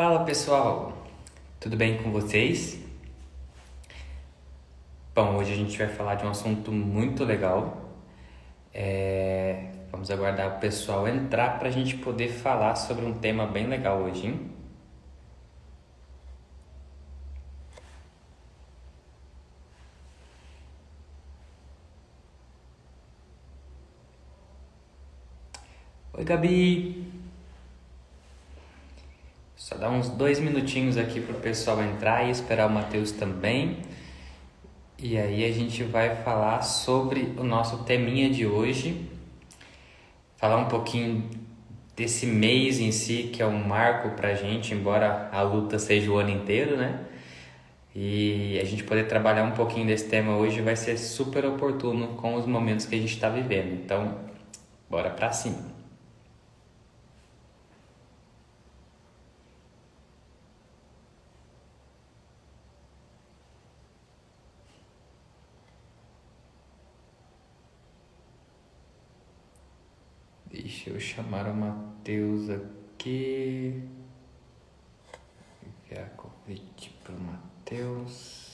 Fala pessoal, tudo bem com vocês? Bom, hoje a gente vai falar de um assunto muito legal. Vamos aguardar o pessoal entrar para a gente poder falar sobre um tema bem legal hoje, hein? Oi, Gabi! Só dar uns 2 minutinhos aqui para o pessoal entrar e esperar o Matheus também. E aí a gente vai falar sobre o nosso teminha de hoje, falar um pouquinho desse mês em si, que é um marco pra gente, embora a luta seja o ano inteiro, né? E a gente poder trabalhar um pouquinho desse tema hoje vai ser super oportuno com os momentos que a gente está vivendo. Então, bora pra cima. Deixa eu chamar o Matheus aqui. Enviar convite pro Matheus.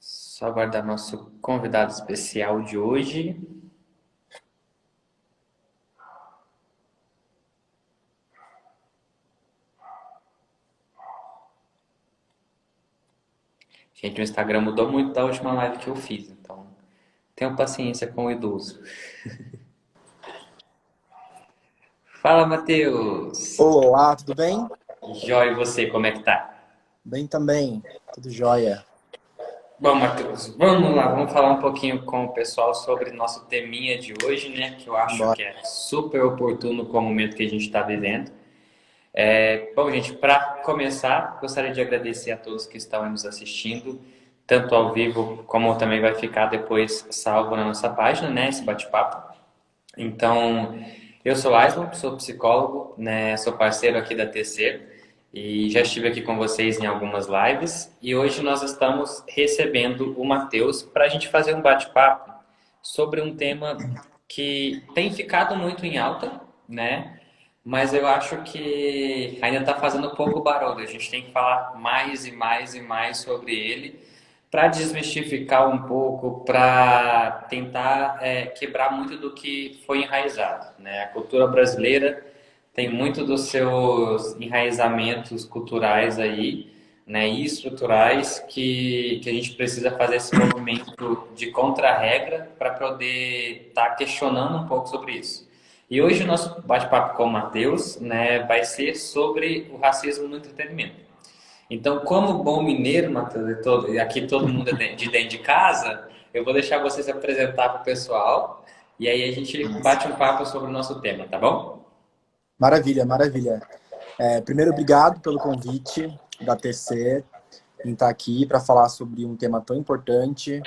Só aguardar nosso convidado especial de hoje. Gente, o Instagram mudou muito da última live que eu fiz, então tenham paciência com o idoso. Fala, Matheus! Olá, tudo bem? Jóia, e você, como é que tá? Bem também, tudo jóia. Bom, Matheus, vamos lá, vamos falar um pouquinho com o pessoal sobre nosso teminha de hoje, né? Que eu acho Bora. que é super oportuno com o momento que a gente está vivendo. Bom, gente, para começar, gostaria de agradecer a todos que estão nos assistindo, tanto ao vivo como também vai ficar depois salvo na nossa página, né? Esse bate-papo. Então, eu sou Aislan, sou psicólogo, né? Sou parceiro aqui da TC e já estive aqui com vocês em algumas lives. E hoje nós estamos recebendo o Matheus para a gente fazer um bate-papo sobre um tema que tem ficado muito em alta, né? Mas eu acho que ainda está fazendo pouco barulho. A gente tem que falar mais e mais e mais sobre ele para desmistificar um pouco, para tentar quebrar muito do que foi enraizado, né? A cultura brasileira tem muito dos seus enraizamentos culturais aí, né, e estruturais que a gente precisa fazer esse movimento de contra-regra para poder estar questionando um pouco sobre isso. E hoje o nosso bate-papo com o Matheus, né, vai ser sobre o racismo no entretenimento. Então, como bom mineiro, Matheus, e aqui todo mundo é de dentro de casa, eu vou deixar você se apresentar para o pessoal e aí a gente bate um papo sobre o nosso tema, tá bom? Maravilha, maravilha. Primeiro, obrigado pelo convite da TC em estar aqui para falar sobre um tema tão importante.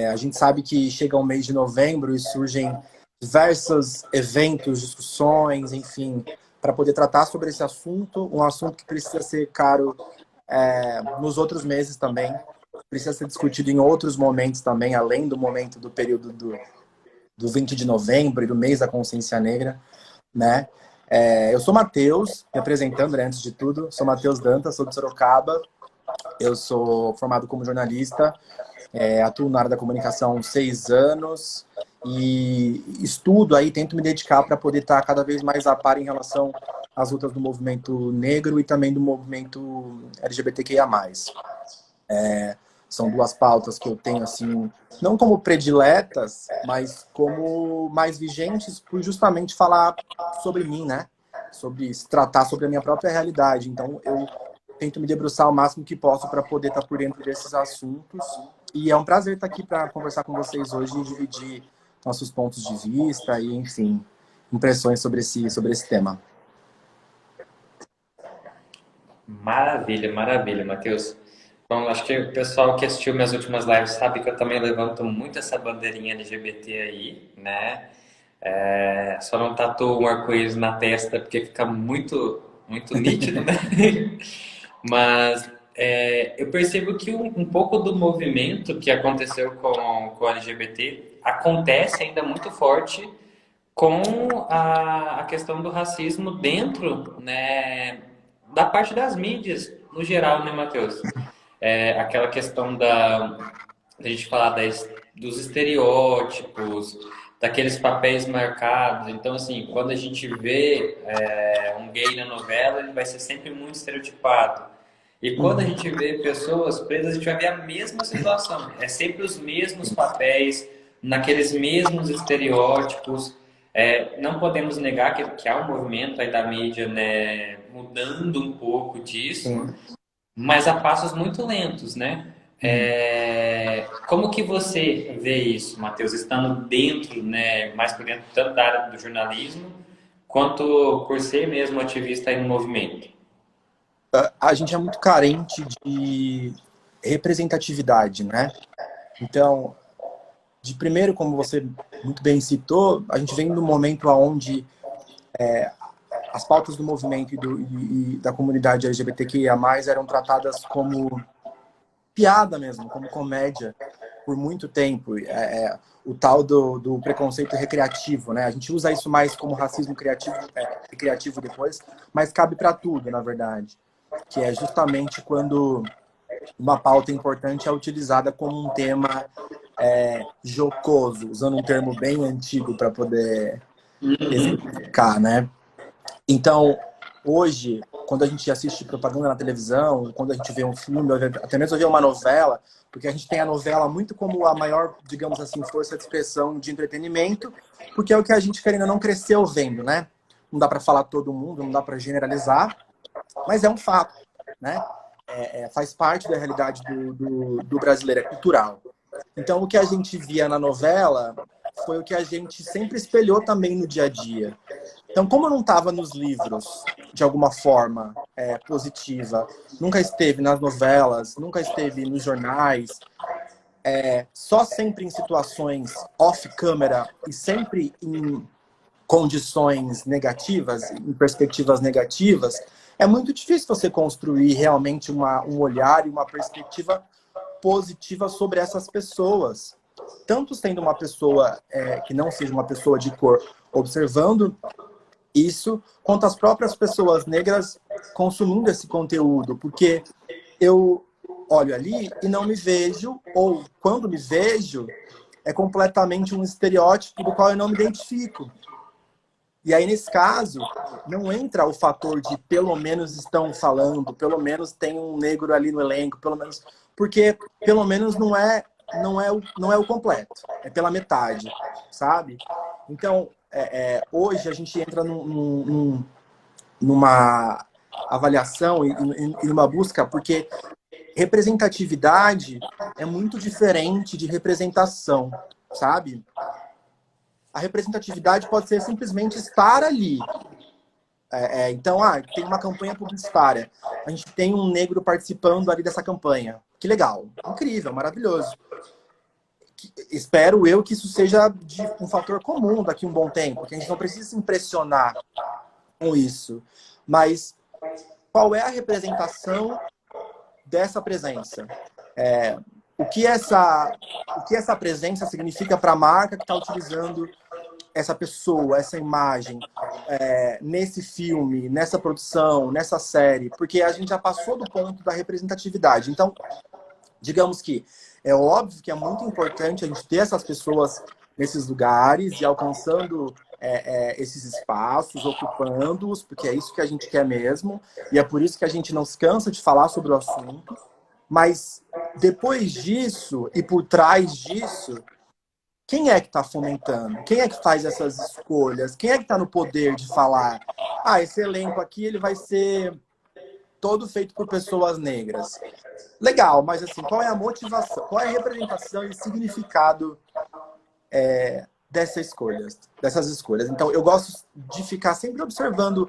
A gente sabe que chega o mês de novembro e surgem diversos eventos, discussões, enfim, para poder tratar sobre esse assunto, um assunto que precisa ser caro nos outros meses também, precisa ser discutido em outros momentos também, além do momento do período do 20 de novembro e do mês da consciência negra, né? Eu sou Matheus, me apresentando, né, antes de tudo, sou Matheus Dantas, sou de Sorocaba, eu sou formado como jornalista, atuo na área da comunicação há uns 6 anos e estudo aí, tento me dedicar para poder estar cada vez mais a par em relação às lutas do movimento negro e também do movimento LGBTQIA+. São duas pautas que eu tenho, assim, não como prediletas, mas como mais vigentes por justamente falar sobre mim, né? Sobre se tratar sobre a minha própria realidade. Então, eu tento me debruçar o máximo que posso para poder estar por dentro desses assuntos. E é um prazer estar aqui para conversar com vocês hoje e dividir nossos pontos de vista e, enfim, impressões sobre esse tema. Maravilha, maravilha, Matheus. Bom, acho que o pessoal que assistiu minhas últimas lives sabe que eu também levanto muito essa bandeirinha LGBT aí, né? Só não tatuo um arco-íris na testa porque fica muito, muito nítido, né? Mas eu percebo que um pouco do movimento que aconteceu com o LGBT acontece ainda muito forte com a questão do racismo dentro, né, da parte das mídias, no geral, né, Matheus? Aquela questão da gente falar dos estereótipos, daqueles papéis marcados. Então, assim, quando a gente vê um gay na novela, ele vai ser sempre muito estereotipado. E quando a gente vê pessoas presas, a gente vai ver a mesma situação. É sempre os mesmos papéis, naqueles mesmos estereótipos. Não podemos negar que há um movimento aí da mídia, né, mudando um pouco disso, Sim. mas a passos muito lentos, né? Como que você vê isso, Matheus, estando dentro, né, mais por dentro tanto da área do jornalismo, quanto por ser mesmo ativista aí no movimento? A gente é muito carente de representatividade, né? Então, de primeiro, como você muito bem citou, a gente vem num momento onde as pautas do movimento e da comunidade LGBTQIA+, eram tratadas como piada mesmo, como comédia, por muito tempo. O tal do preconceito recreativo, né? A gente usa isso mais como racismo criativo, recreativo depois, mas cabe para tudo, na verdade. Que é justamente quando uma pauta importante é utilizada como um tema jocoso, usando um termo bem antigo para poder exemplificar, né? Então, hoje, quando a gente assiste propaganda na televisão, quando a gente vê um filme, até mesmo ver uma novela, porque a gente tem a novela muito como a maior, digamos assim, força de expressão de entretenimento, porque é o que a gente, querendo ou não, cresceu vendo, né? Não dá para falar todo mundo, não dá para generalizar, mas é um fato, né? Faz parte da realidade do brasileiro, é cultural. Então, o que a gente via na novela foi o que a gente sempre espelhou também no dia a dia. Então, como não estava nos livros, de alguma forma positiva, nunca esteve nas novelas, nunca esteve nos jornais, só sempre em situações off-câmera e sempre em condições negativas, em perspectivas negativas, é muito difícil você construir realmente um olhar e uma perspectiva positiva sobre essas pessoas. Tanto sendo uma pessoa que não seja uma pessoa de cor observando isso, quanto as próprias pessoas negras consumindo esse conteúdo, porque eu olho ali e não me vejo, ou quando me vejo, é completamente um estereótipo do qual eu não me identifico. E aí, nesse caso, não entra o fator de pelo menos estão falando, pelo menos tem um negro ali no elenco, pelo menos, porque pelo menos não é o completo, é pela metade, sabe? Então, hoje a gente entra numa avaliação e numa busca, porque representatividade é muito diferente de representação, sabe? A representatividade pode ser simplesmente estar ali. Então, tem uma campanha publicitária. A gente tem um negro participando ali dessa campanha. Que legal, incrível, maravilhoso. Espero eu que isso seja um fator comum daqui a um bom tempo, que a gente não precisa se impressionar com isso. Mas qual é a representação dessa presença? O que essa presença significa para a marca que está utilizando essa pessoa, essa imagem, nesse filme, nessa produção, nessa série? Porque a gente já passou do ponto da representatividade. Então, digamos que é óbvio que é muito importante a gente ter essas pessoas nesses lugares e alcançando esses espaços, ocupando-os, porque é isso que a gente quer mesmo, e é por isso que a gente não se cansa de falar sobre o assunto. Mas depois disso e por trás disso, quem é que está fomentando? Quem é que faz essas escolhas? Quem é que está no poder de falar? Esse elenco aqui ele vai ser todo feito por pessoas negras. Legal, mas assim, qual é a motivação? Qual é a representação e significado dessas escolhas? Então, eu gosto de ficar sempre observando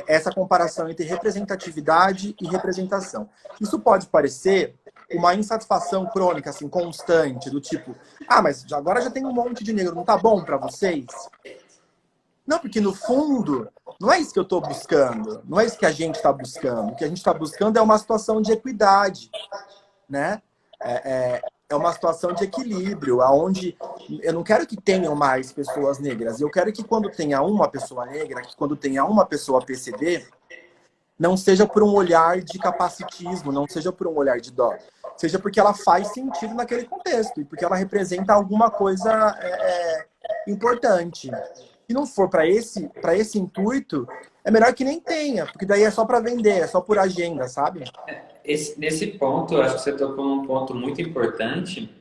essa comparação entre representatividade e representação. Isso pode parecer uma insatisfação crônica, assim, constante, do tipo, mas agora já tem um monte de negro, não tá bom para vocês? Não, porque no fundo, não é isso que eu estou buscando. Não é isso que a gente está buscando. O que a gente está buscando é uma situação de equidade, né? É uma situação de equilíbrio, aonde eu não quero que tenham mais pessoas negras. Eu quero que quando tenha uma pessoa negra, que quando tenha uma pessoa PCD, não seja por um olhar de capacitismo, não seja por um olhar de dó. Seja porque ela faz sentido naquele contexto e porque ela representa alguma coisa importante. Se não for para esse intuito, é melhor que nem tenha, porque daí é só para vender, é só por agenda, sabe? Nesse ponto, eu acho que você tocou num ponto muito importante,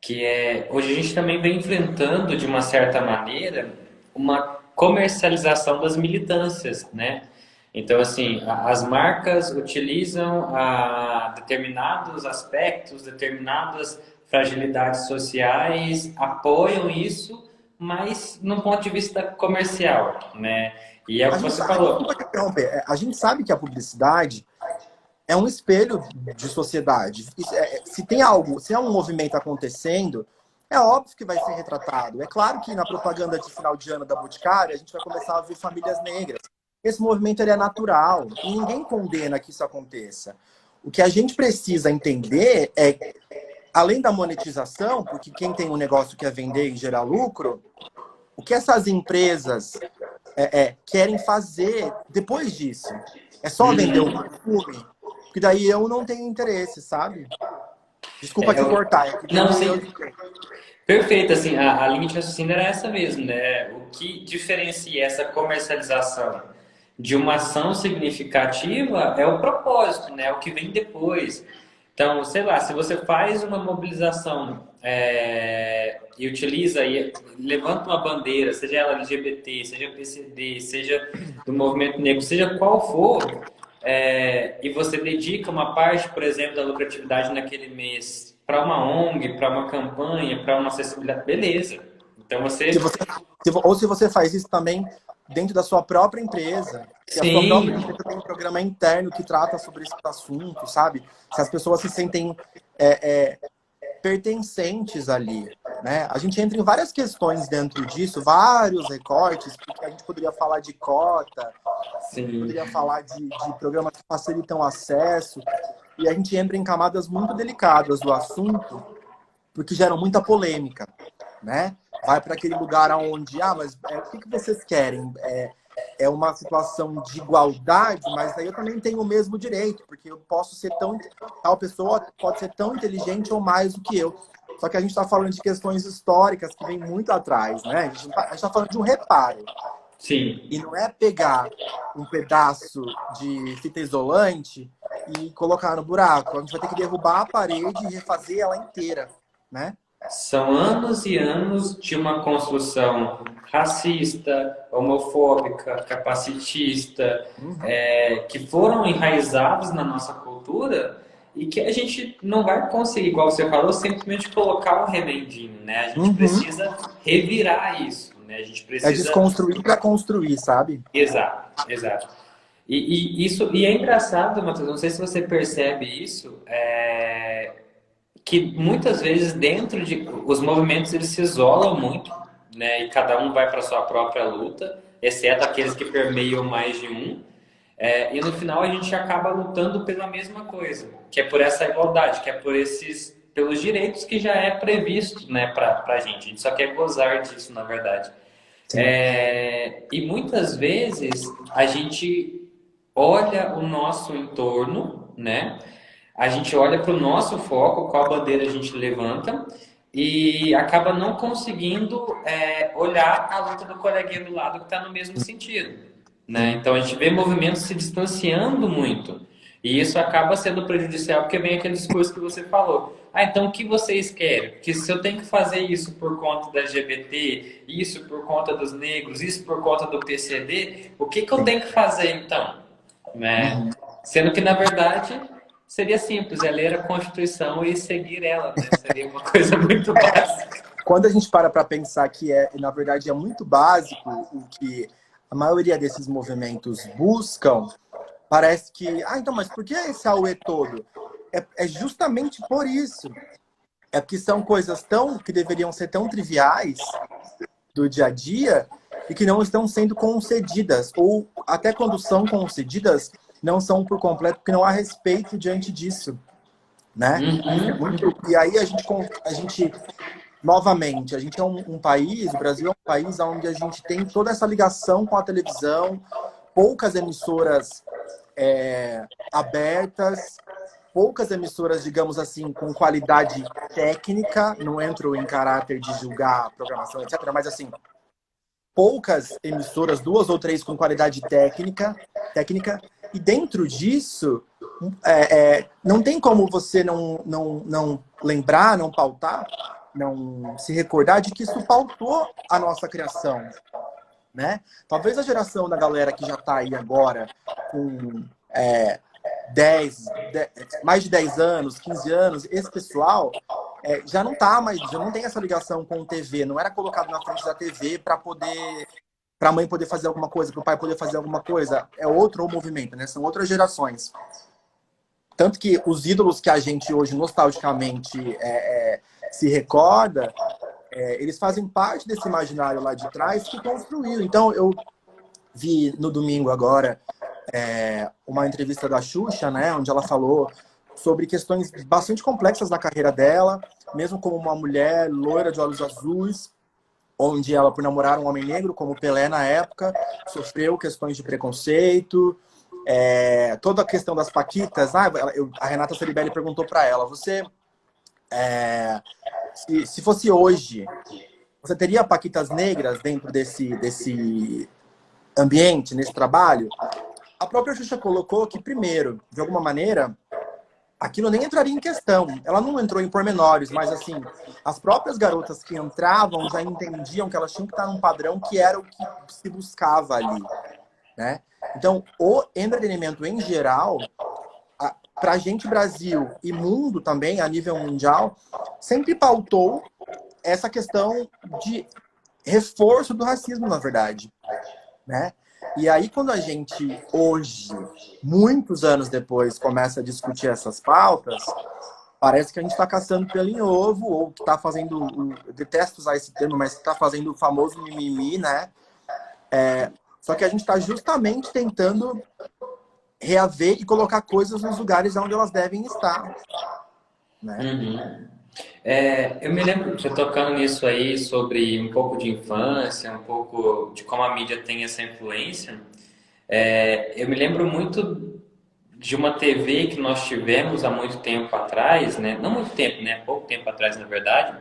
que é hoje a gente também vem enfrentando, de uma certa maneira, uma comercialização das militâncias, né? Então, assim, as marcas utilizam determinados aspectos, determinadas fragilidades sociais, apoiam isso, mas num ponto de vista comercial, né? E é o que você falou. Desculpa te interromper. A gente sabe que a publicidade é um espelho de sociedade. Se tem algo, se é um movimento acontecendo, é óbvio que vai ser retratado. É claro que na propaganda de final de ano da Boticária, a gente vai começar a ver famílias negras. Esse movimento ele é natural e ninguém condena que isso aconteça. O que a gente precisa entender é, além da monetização, porque quem tem um negócio quer vender e gerar lucro, o que essas empresas querem fazer depois disso. É só vender um perfume? Porque daí eu não tenho interesse, sabe? Desculpa te cortar. Não, sim. Perfeito, assim, a linha de raciocínio era essa mesmo, né? O que diferencia essa comercialização de uma ação significativa é o propósito, né? O que vem depois. Então, sei lá, se você faz uma mobilização e utiliza e levanta uma bandeira, seja ela LGBT, seja PCD, seja do movimento negro, seja qual for, e você dedica uma parte, por exemplo, da lucratividade naquele mês para uma ONG, para uma campanha, para uma acessibilidade, beleza. Então ou se você faz isso também dentro da sua própria empresa, que a sua própria empresa tem um programa interno que trata sobre esse assunto, sabe? Se as pessoas se sentem pertencentes ali, né? A gente entra em várias questões dentro disso, vários recortes, porque a gente poderia falar de cota, poderia falar de programas que facilitam acesso, e a gente entra em camadas muito delicadas do assunto, porque geram muita polêmica, né? Vai para aquele lugar onde, mas o que vocês querem? É uma situação de igualdade, mas aí eu também tenho o mesmo direito, porque eu posso ser tal pessoa pode ser tão inteligente ou mais do que eu. Só que a gente está falando de questões históricas que vem muito atrás, né? A gente está falando de um reparo. Sim. E não é pegar um pedaço de fita isolante e colocar no buraco. A gente vai ter que derrubar a parede e refazer ela inteira, né? São anos e anos de uma construção racista, homofóbica, capacitista, que foram enraizados na nossa cultura e que a gente não vai conseguir, igual você falou, simplesmente colocar um remendinho, né? A gente precisa revirar isso, né? A gente precisa... É desconstruir para construir, sabe? Exato, exato. E é engraçado, Matheus, não sei se você percebe isso, que muitas vezes dentro de os movimentos eles se isolam muito, né? E cada um vai para sua própria luta, exceto aqueles que permeiam mais de um. E no final a gente acaba lutando pela mesma coisa, que é por essa igualdade, que é pelos direitos que já é previsto, né, para a gente. A gente só quer gozar disso, na verdade. E muitas vezes a gente olha o nosso entorno, né? A gente olha para o nosso foco, qual bandeira a gente levanta, e acaba não conseguindo olhar a luta do coleguinha do lado que está no mesmo sentido, né? Então a gente vê movimentos se distanciando muito, e isso acaba sendo prejudicial, porque vem aquele discurso que você falou. Então o que vocês querem? Porque se eu tenho que fazer isso por conta da LGBT, isso por conta dos negros, isso por conta do PCD, o que eu tenho que fazer então? Né? Sendo que, na verdade, seria simples, é ler a Constituição e seguir ela, né? Seria uma coisa muito básica. Quando a gente para pensar que na verdade, é muito básico o que a maioria desses movimentos buscam, parece que, então, mas por que esse auê todo? É justamente por isso. É porque são coisas que deveriam ser tão triviais do dia a dia, e que não estão sendo concedidas, ou até quando são concedidas, não são por completo, porque não há respeito diante disso, né? E aí a gente novamente, a gente é um país, o Brasil é um país onde a gente tem toda essa ligação com a televisão, poucas emissoras abertas, poucas emissoras, digamos assim, com qualidade técnica, não entro em caráter de julgar a programação, etc., mas assim, poucas emissoras, 2 ou 3 com qualidade técnica, e dentro disso, não tem como você não lembrar, não pautar, não se recordar de que isso pautou a nossa criação, né? Talvez a geração da galera que já está aí agora com 10, mais de 10 anos, 15 anos, esse pessoal já não tá mais, já não tem essa ligação com TV, não era colocado na frente da TV para a mãe poder fazer alguma coisa, para o pai poder fazer alguma coisa. É outro movimento, né? São outras gerações. Tanto que os ídolos que a gente hoje nostalgicamente se recorda, eles fazem parte desse imaginário lá de trás que construiu. Então, eu vi no domingo agora uma entrevista da Xuxa, né, onde ela falou sobre questões bastante complexas da carreira dela, mesmo como uma mulher loira de olhos azuis, onde ela, por namorar um homem negro, como Pelé na época, sofreu questões de preconceito, toda a questão das paquitas. A Renata Ceribelli perguntou para ela, você, se fosse hoje, você teria paquitas negras dentro desse ambiente, nesse trabalho? A própria Xuxa colocou que, primeiro, de alguma maneira, aquilo nem entraria em questão. Ela não entrou em pormenores, mas, assim, as próprias garotas que entravam já entendiam que elas tinham que estar num padrão que era o que se buscava ali, né? Então, o entretenimento em geral, pra gente, Brasil e mundo também, a nível mundial, sempre pautou essa questão de reforço do racismo, na verdade, né? E aí, quando a gente, hoje, muitos anos depois, começa a discutir essas pautas, parece que a gente está caçando pelo em ovo, ou que está fazendo, eu detesto usar esse termo, mas está fazendo o famoso mimimi, né? Só que a gente está justamente tentando reaver e colocar coisas nos lugares onde elas devem estar, né? Eu me lembro, você tocando nisso aí, sobre um pouco de infância, um pouco de como a mídia tem essa influência. Eu me lembro muito de uma TV que nós tivemos há muito tempo atrás, né? Não muito tempo, né? Pouco tempo atrás, na verdade,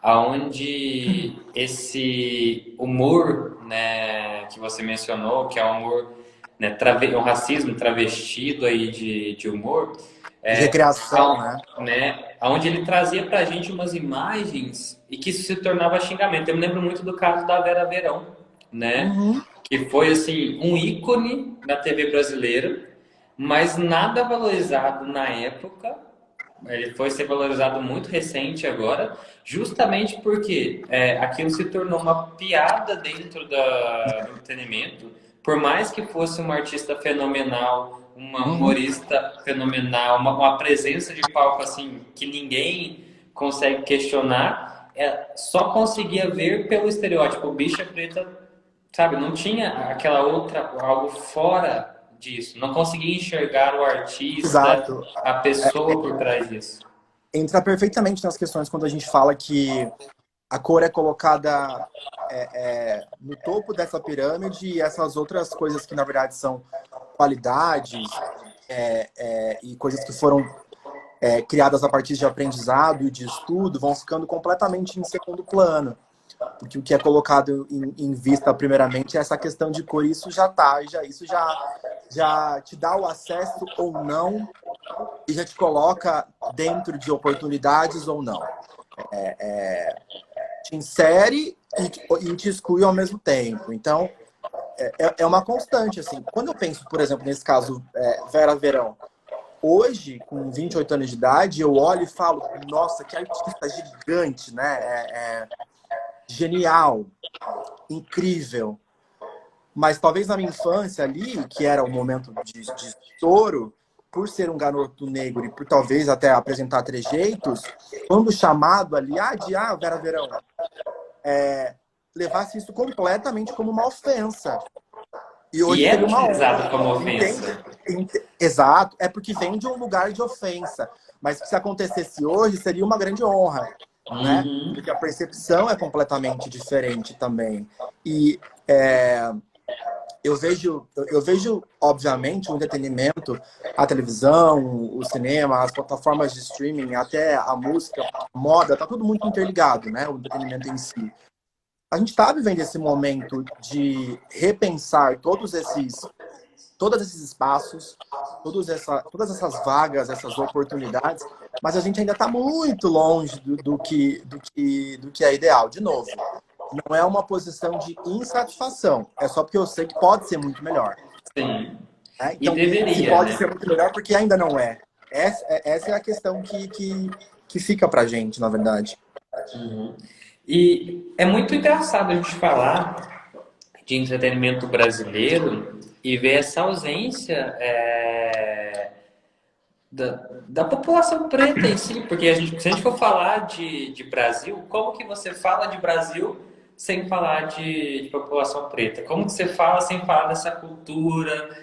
aonde esse humor, né, que você mencionou, que é um humor, né, um racismo travestido aí de humor, De recreação, né? onde ele trazia pra gente umas imagens e que isso se tornava xingamento. Eu me lembro muito do caso da Vera Verão, né? Uhum. Que foi assim um ícone da TV brasileira, mas nada valorizado na época. Ele foi ser valorizado muito recente agora, justamente porque aquilo se tornou uma piada dentro do entretenimento. Por mais que fosse uma artista fenomenal, uma humorista fenomenal, uma presença de palco assim que ninguém consegue questionar, só conseguia ver pelo estereótipo bicha preta, sabe? Não tinha aquela outra, algo fora disso. Não conseguia enxergar o artista, Exato. a pessoa por trás disso. Entra perfeitamente nas questões quando a gente fala que a cor é colocada no topo dessa pirâmide e essas outras coisas que, na verdade, são qualidades e coisas que foram criadas a partir de aprendizado e de estudo vão ficando completamente em segundo plano. Porque o que é colocado em vista, primeiramente, é essa questão de cor. Isso isso já te dá o acesso ou não e já te coloca dentro de oportunidades ou não. Te insere e te exclui ao mesmo tempo. Então, é uma constante, assim. Quando eu penso, por exemplo, nesse caso, Vera Verão, hoje, com 28 anos de idade, eu olho e falo, nossa, que artista gigante, né? Genial, incrível. Mas talvez na minha infância ali, que era o momento de estouro, por ser um garoto negro e por talvez até apresentar trejeitos, quando chamado ali, Vera Verão, levasse isso completamente como uma ofensa. E E hoje é seria uma utilizado honra. como Entende? ofensa. Exato. É porque vem de um lugar de ofensa. Mas se acontecesse hoje, seria uma grande honra, né? Uhum. Porque a percepção é completamente diferente também. E é, eu vejo, obviamente, o entretenimento, a televisão, o cinema, as plataformas de streaming, até a música, a moda, tá tudo muito interligado, né? O entretenimento em si. A gente está vivendo esse momento de repensar todos esses espaços, todas essas vagas, essas oportunidades, mas a gente ainda está muito longe do que é ideal. De novo, não é uma posição de insatisfação, é só porque eu sei que pode ser muito melhor. Sim. Né? E Então, se deveria, pode né? ser muito melhor, porque ainda não é. Essa é a questão que fica pra gente, na verdade. Uhum. E é muito engraçado a gente falar de entretenimento brasileiro e ver essa ausência da população preta em si, porque se a gente for falar de Brasil, como que você fala de Brasil sem falar de população preta? Como que você fala sem falar dessa cultura,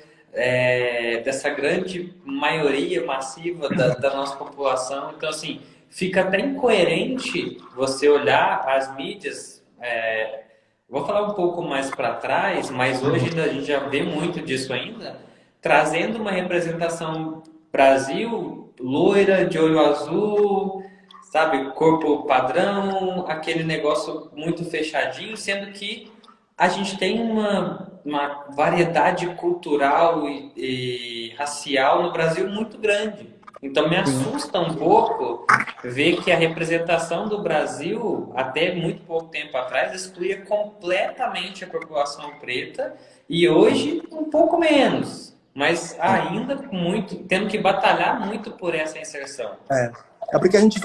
dessa grande maioria massiva da nossa população? Então, assim, fica até incoerente você olhar as mídias. Vou falar um pouco mais para trás, mas hoje a gente já vê muito disso ainda, trazendo uma representação Brasil, loira, de olho azul, sabe, corpo padrão, aquele negócio muito fechadinho, sendo que a gente tem uma variedade cultural e racial no Brasil muito grande. Então me Sim. assusta um pouco ver que a representação do Brasil, até muito pouco tempo atrás, excluía completamente a população preta e hoje um pouco menos, mas ainda muito, tendo que batalhar muito por essa inserção. É. É porque a gente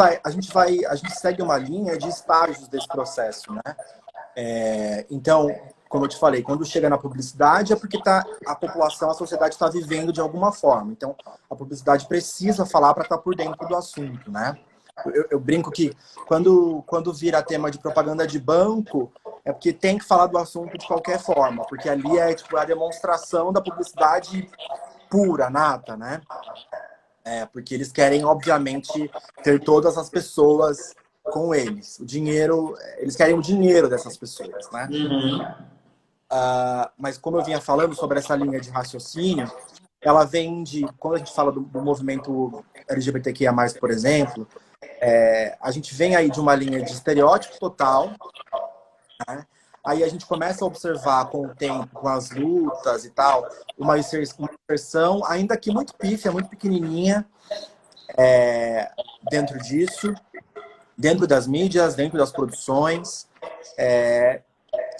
segue uma linha de estágios desse processo, né? Então, como eu te falei, quando chega na publicidade é porque a população, a sociedade está vivendo de alguma forma. Então, a publicidade precisa falar para estar por dentro do assunto, né? Eu brinco que quando vira tema de propaganda de banco, é porque tem que falar do assunto de qualquer forma, porque ali é tipo a demonstração da publicidade pura, nata, né? Porque eles querem, obviamente, ter todas as pessoas com eles. O dinheiro, eles querem o dinheiro dessas pessoas, né? Uhum. Mas como eu vinha falando sobre essa linha de raciocínio, ela vem quando a gente fala do movimento LGBTQIA+, por exemplo, a gente vem aí de uma linha de estereótipo total, né? Aí a gente começa a observar com o tempo, com as lutas e tal, uma inserção, ainda que muito pífia, muito pequenininha, dentro disso, dentro das mídias, dentro das produções.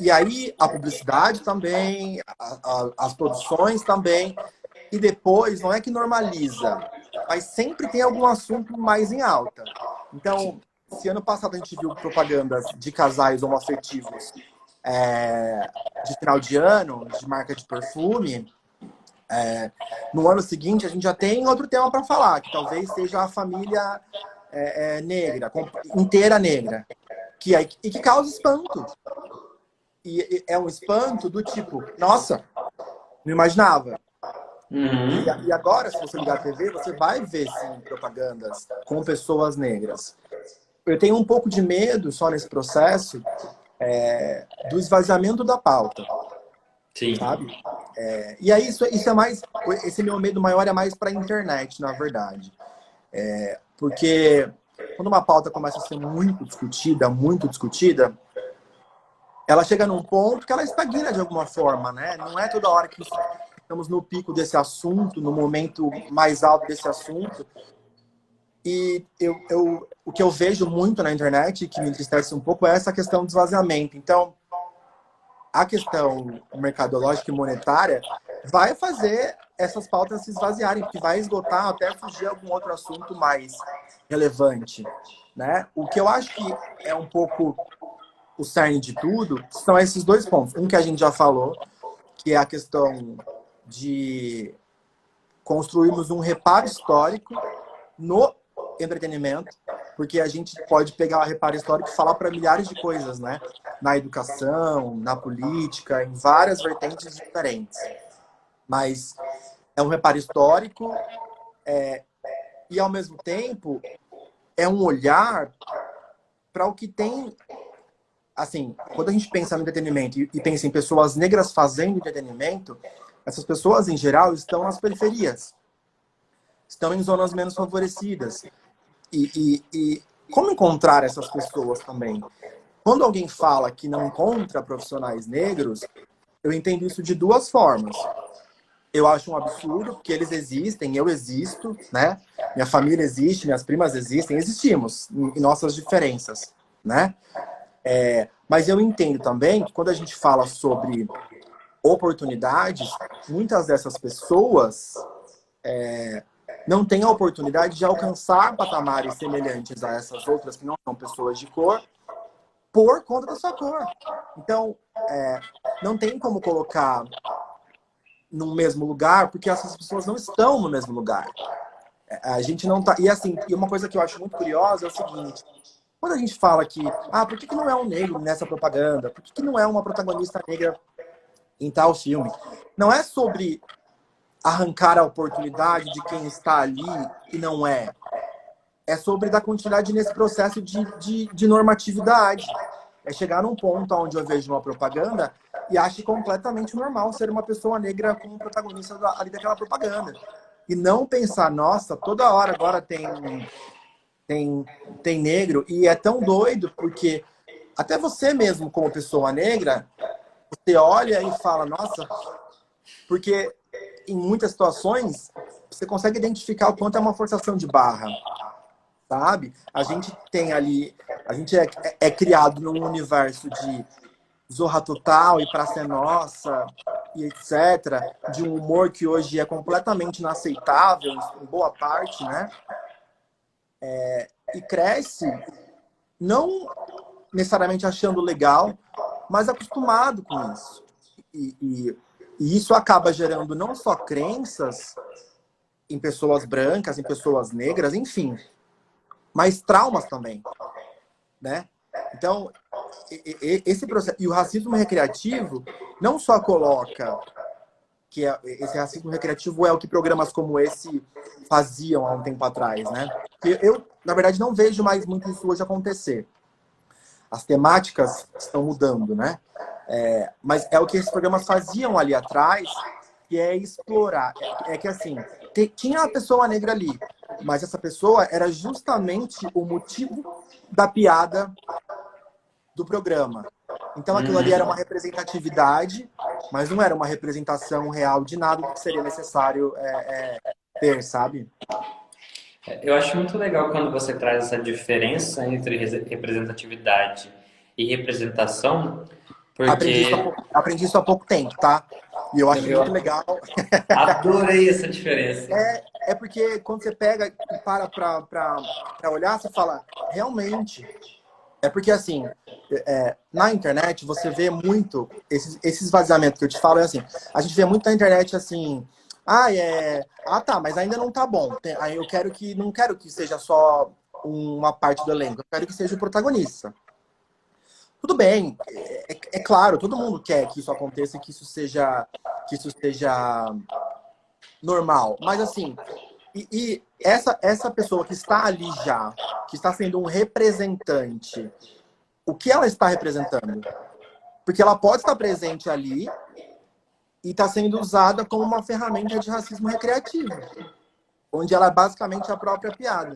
E aí a publicidade também, as produções também. E depois, não é que normaliza, mas sempre tem algum assunto mais em alta. Então, se ano passado a gente viu propagandas de casais homoafetivos de final de ano, de marca de perfume, no ano seguinte a gente já tem outro tema para falar, que talvez seja a família negra, inteira negra, e que causa espanto. E é um espanto do tipo, nossa, não imaginava. E Uhum. agora, se você ligar a TV, você vai ver, sim, propagandas com pessoas negras. Eu tenho um pouco de medo, só nesse processo, do esvaziamento da pauta, Sim. sabe? E aí, isso é mais... Esse meu medo maior é mais para a internet, na verdade. Porque quando uma pauta começa a ser muito discutida, ela chega num ponto que ela estagna de alguma forma, né? Não é toda hora que estamos no pico desse assunto, no momento mais alto desse assunto. E o que eu vejo muito na internet, que me entristece um pouco, é essa questão do esvaziamento. Então, a questão mercadológica e monetária vai fazer essas pautas se esvaziarem, porque vai esgotar até surgir algum outro assunto mais relevante, né? O que eu acho que é um pouco o cerne de tudo são esses dois pontos. Um que a gente já falou, que é a questão de construirmos um reparo histórico no entretenimento, porque a gente pode pegar o reparo histórico e falar para milhares de coisas, né? na educação, na política, em várias vertentes diferentes. Mas é um reparo histórico e, ao mesmo tempo, é um olhar para o que tem... Assim, quando a gente pensa no entretenimento e pensa em pessoas negras fazendo entretenimento, essas pessoas, em geral, estão nas periferias. Estão em zonas menos favorecidas. E como encontrar essas pessoas também? Quando alguém fala que não encontra profissionais negros, eu entendo isso de duas formas. Eu acho um absurdo, porque eles existem, eu existo, né? Minha família existe, minhas primas existem, existimos em nossas diferenças, né? Mas eu entendo também que quando a gente fala sobre oportunidades, muitas dessas pessoas não têm a oportunidade de alcançar patamares semelhantes a essas outras que não são pessoas de cor, por conta da sua cor. Então, não tem como colocar no mesmo lugar, porque essas pessoas não estão no mesmo lugar. A gente não tá... E assim, e uma coisa que eu acho muito curiosa é o seguinte: quando a gente fala que, por que não é um negro nessa propaganda? Por que não é uma protagonista negra em tal filme? Não é sobre arrancar a oportunidade de quem está ali e não é. É sobre dar continuidade nesse processo de normatividade. É chegar num ponto onde eu vejo uma propaganda e acho completamente normal ser uma pessoa negra como protagonista ali daquela propaganda. E não pensar, nossa, toda hora agora tem negro. E é tão doido porque até você mesmo, como pessoa negra, você olha e fala, nossa, porque em muitas situações você consegue identificar o quanto é uma forçação de barra, sabe? A gente tem ali, a gente é criado num universo de Zorra Total e Praça é Nossa e etc, de um humor que hoje é completamente inaceitável em boa parte, né? E cresce não necessariamente achando legal, mas acostumado com isso. E isso acaba gerando não só crenças em pessoas brancas, em pessoas negras, enfim, mas traumas também, né? Então, esse processo... E o racismo recreativo não só coloca que esse racismo recreativo é o que programas como esse faziam há um tempo atrás, né? Eu, na verdade, não vejo mais muito isso hoje acontecer. As temáticas estão mudando, né? Mas é o que esses programas faziam ali atrás, que é explorar. É que, assim, tinha a pessoa negra ali, mas essa pessoa era justamente o motivo da piada do programa. Então aquilo ali era uma representatividade, mas não era uma representação real de nada do que seria necessário ter, sabe? Eu acho muito legal quando você traz essa diferença entre representatividade e representação, porque Aprendi isso há pouco tempo, tá? E eu acho muito eu legal. adorei essa diferença. É porque quando você pega e para pra olhar, você fala, realmente. É porque, assim, na internet você vê muito, esses vazamentos que eu te falo, é assim, a gente vê muito na internet, assim, tá, mas ainda não tá bom. Aí eu não quero que seja só uma parte do elenco, eu quero que seja o protagonista. Tudo bem, é claro, todo mundo quer que isso aconteça e que isso seja normal. Mas, assim, essa pessoa que está ali já, que está sendo um representante, o que ela está representando? Porque ela pode estar presente ali e está sendo usada como uma ferramenta de racismo recreativo, onde ela é basicamente a própria piada,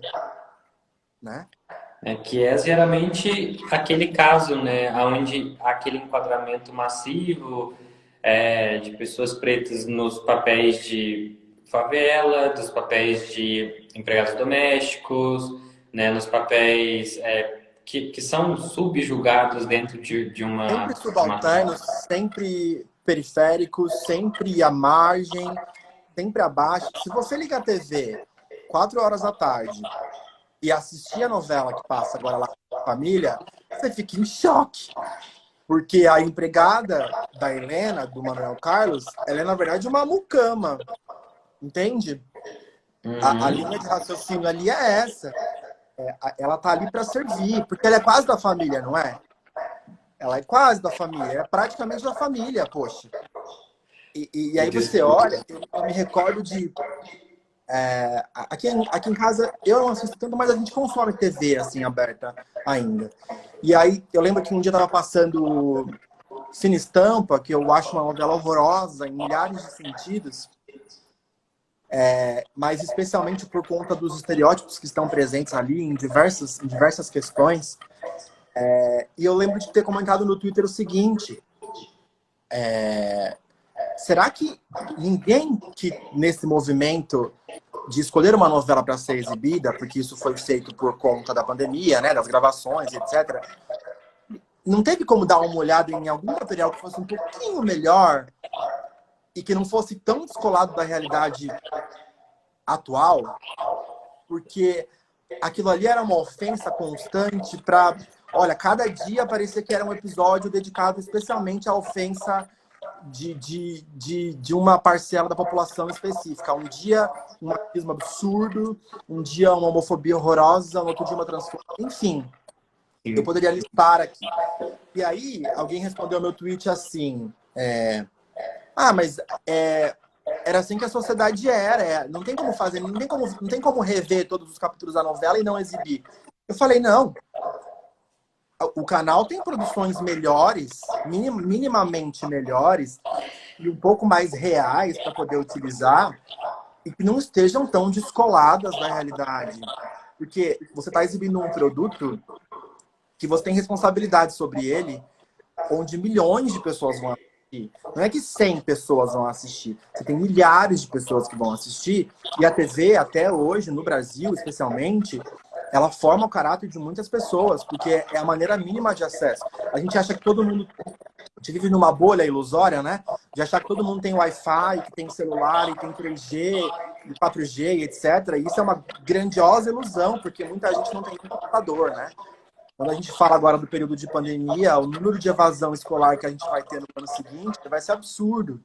né? Que é geralmente aquele caso, né, onde aquele enquadramento massivo de pessoas pretas nos papéis de favela, dos papéis de empregados domésticos, né, nos papéis que são subjugados dentro de Sempre uma... subalternos, sempre periféricos, sempre à margem, sempre abaixo. Se você liga a TV 4 horas da tarde e assistir a novela que passa agora lá com a família, você fica em choque. Porque a empregada da Helena, do Manuel Carlos, ela é, na verdade, uma mucama. Entende? A linha de raciocínio ali é essa. Ela tá ali para servir, porque ela é quase da família, não é? Ela é quase da família, é praticamente da família, poxa. E Meu aí Deus. você olha, eu me recordo de. Aqui em casa eu não assisto tanto, mas a gente consome TV assim, aberta ainda. E aí eu lembro que um dia tava passando Cine Estampa, que eu acho uma novela horrorosa em milhares de sentidos, mas especialmente por conta dos estereótipos que estão presentes ali em diversas questões. E eu lembro de ter comentado no Twitter o seguinte: será que ninguém que nesse movimento de escolher uma novela para ser exibida, porque isso foi feito por conta da pandemia, né, das gravações, etc., não teve como dar uma olhada em algum material que fosse um pouquinho melhor e que não fosse tão descolado da realidade atual? Porque aquilo ali era uma ofensa constante para... Olha, cada dia parecia que era um episódio dedicado especialmente à ofensa de uma parcela da população específica. Um dia um racismo absurdo, um dia uma homofobia horrorosa, um outro dia uma transfobia. Enfim, eu Sim. poderia listar aqui. E aí, alguém respondeu ao meu tweet assim: mas era assim que a sociedade era. Não tem como fazer, não tem como rever todos os capítulos da novela e não exibir. Eu falei, não. O canal tem produções melhores, minimamente melhores, e um pouco mais reais para poder utilizar, e que não estejam tão descoladas da realidade. Porque você está exibindo um produto que você tem responsabilidade sobre ele, onde milhões de pessoas vão assistir. Não é que 100 pessoas vão assistir. Você tem milhares de pessoas que vão assistir. E a TV, até hoje, no Brasil especialmente, ela forma o caráter de muitas pessoas, porque é a maneira mínima de acesso. A gente acha que todo mundo... A gente vive numa bolha ilusória, né? De achar que todo mundo tem Wi-Fi, que tem celular, e tem 3G, e 4G, e etc. E isso é uma grandiosa ilusão, porque muita gente não tem nem computador, né? Quando a gente fala agora do período de pandemia, o número de evasão escolar que a gente vai ter no ano seguinte vai ser absurdo,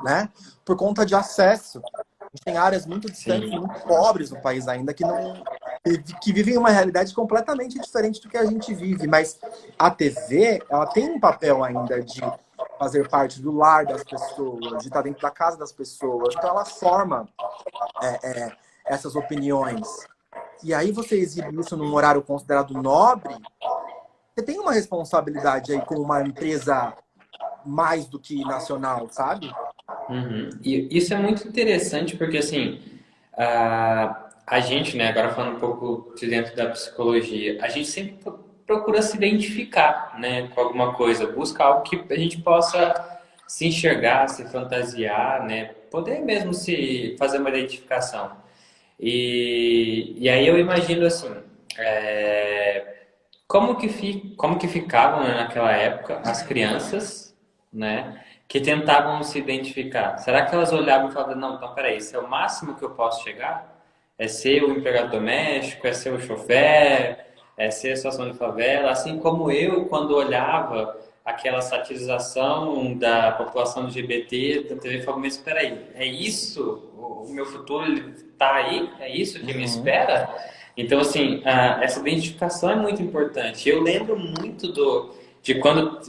né? Por conta de acesso. A gente tem áreas muito distantes e Sim. muito pobres no país ainda que vivem uma realidade completamente diferente do que a gente vive. Mas a TV, ela tem um papel ainda de fazer parte do lar das pessoas, de estar dentro da casa das pessoas. Então ela forma essas opiniões. E aí você exibe isso num horário considerado nobre, você tem uma responsabilidade aí com uma empresa mais do que nacional, sabe? Uhum. E isso é muito interessante porque, assim, a gente, né, agora falando um pouco de dentro da psicologia, a gente sempre procura se identificar, né, com alguma coisa, busca algo que a gente possa se enxergar, se fantasiar, né, poder mesmo se fazer uma identificação. E aí eu imagino assim, como que ficavam, né, naquela época as crianças, né, que tentavam se identificar? Será que elas olhavam e falavam, não, então peraí, isso é o máximo que eu posso chegar? É ser o empregado doméstico, é ser o chofer, é ser a situação de favela, assim como eu, quando olhava aquela satirização da população LGBT da TV, falava, mas espera aí, é isso? O meu futuro está aí? É isso que me Uhum. espera? Então, assim, essa identificação é muito importante. Eu lembro muito de quando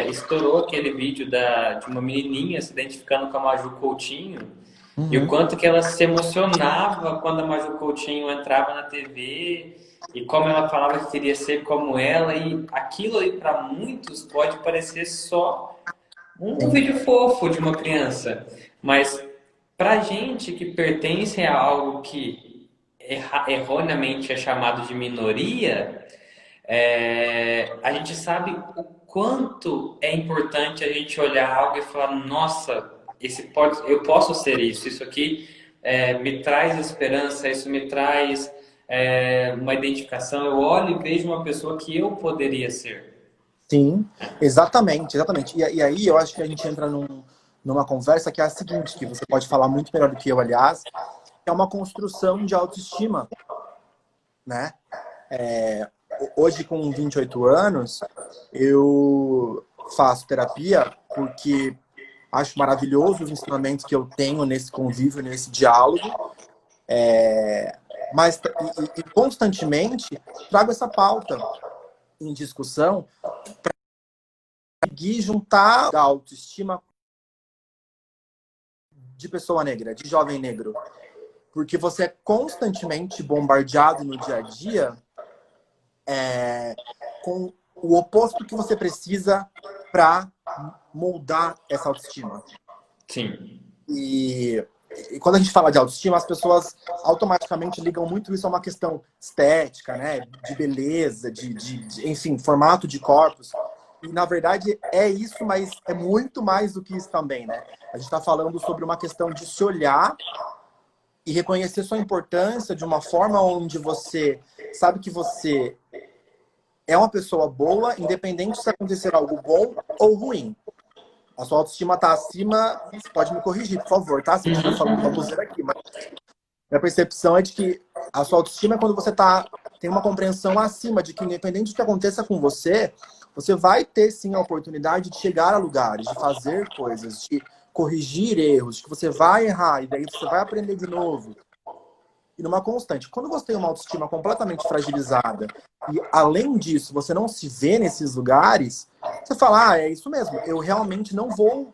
estourou aquele vídeo de uma menininha se identificando com a Maju Coutinho, e o Uhum. quanto que ela se emocionava quando a Maju Coutinho entrava na TV e como ela falava que queria ser como ela, e aquilo aí para muitos pode parecer só um Sim. vídeo fofo de uma criança, mas para gente que pertence a algo que erroneamente é chamado de minoria, a gente sabe o quanto é importante a gente olhar algo e falar, nossa, eu posso ser isso, isso aqui me traz esperança, isso me traz uma identificação. Eu olho e vejo uma pessoa que eu poderia ser. Sim, exatamente, exatamente. E aí eu acho que a gente entra numa conversa que é a seguinte, que você pode falar muito melhor do que eu, aliás, que é uma construção de autoestima, né? Hoje, com 28 anos, eu faço terapia porque acho maravilhoso os ensinamentos que eu tenho nesse convívio, nesse diálogo, mas e constantemente trago essa pauta em discussão conseguir juntar a autoestima de pessoa negra, de jovem negro. Porque você é constantemente bombardeado no dia a dia com o oposto que você precisa para moldar essa autoestima. Sim. E quando a gente fala de autoestima, as pessoas automaticamente ligam muito isso a uma questão estética, né? De beleza, enfim, formato de corpos. E, na verdade, é isso, mas é muito mais do que isso também, né? A gente está falando sobre uma questão de se olhar e reconhecer sua importância de uma forma onde você sabe que você é uma pessoa boa, independente se acontecer algo bom ou ruim. A sua autoestima está acima, você pode me corrigir, por favor, tá? Se eu estiver falando baboseira aqui, mas minha percepção é de que a sua autoestima é quando você tem uma compreensão acima de que, independente do que aconteça com você, você vai ter, sim, a oportunidade de chegar a lugares, de fazer coisas, de corrigir erros, de que você vai errar e daí você vai aprender de novo. E numa constante. Quando você tem uma autoestima completamente fragilizada e, além disso, você não se vê nesses lugares, você fala, é isso mesmo, eu realmente não vou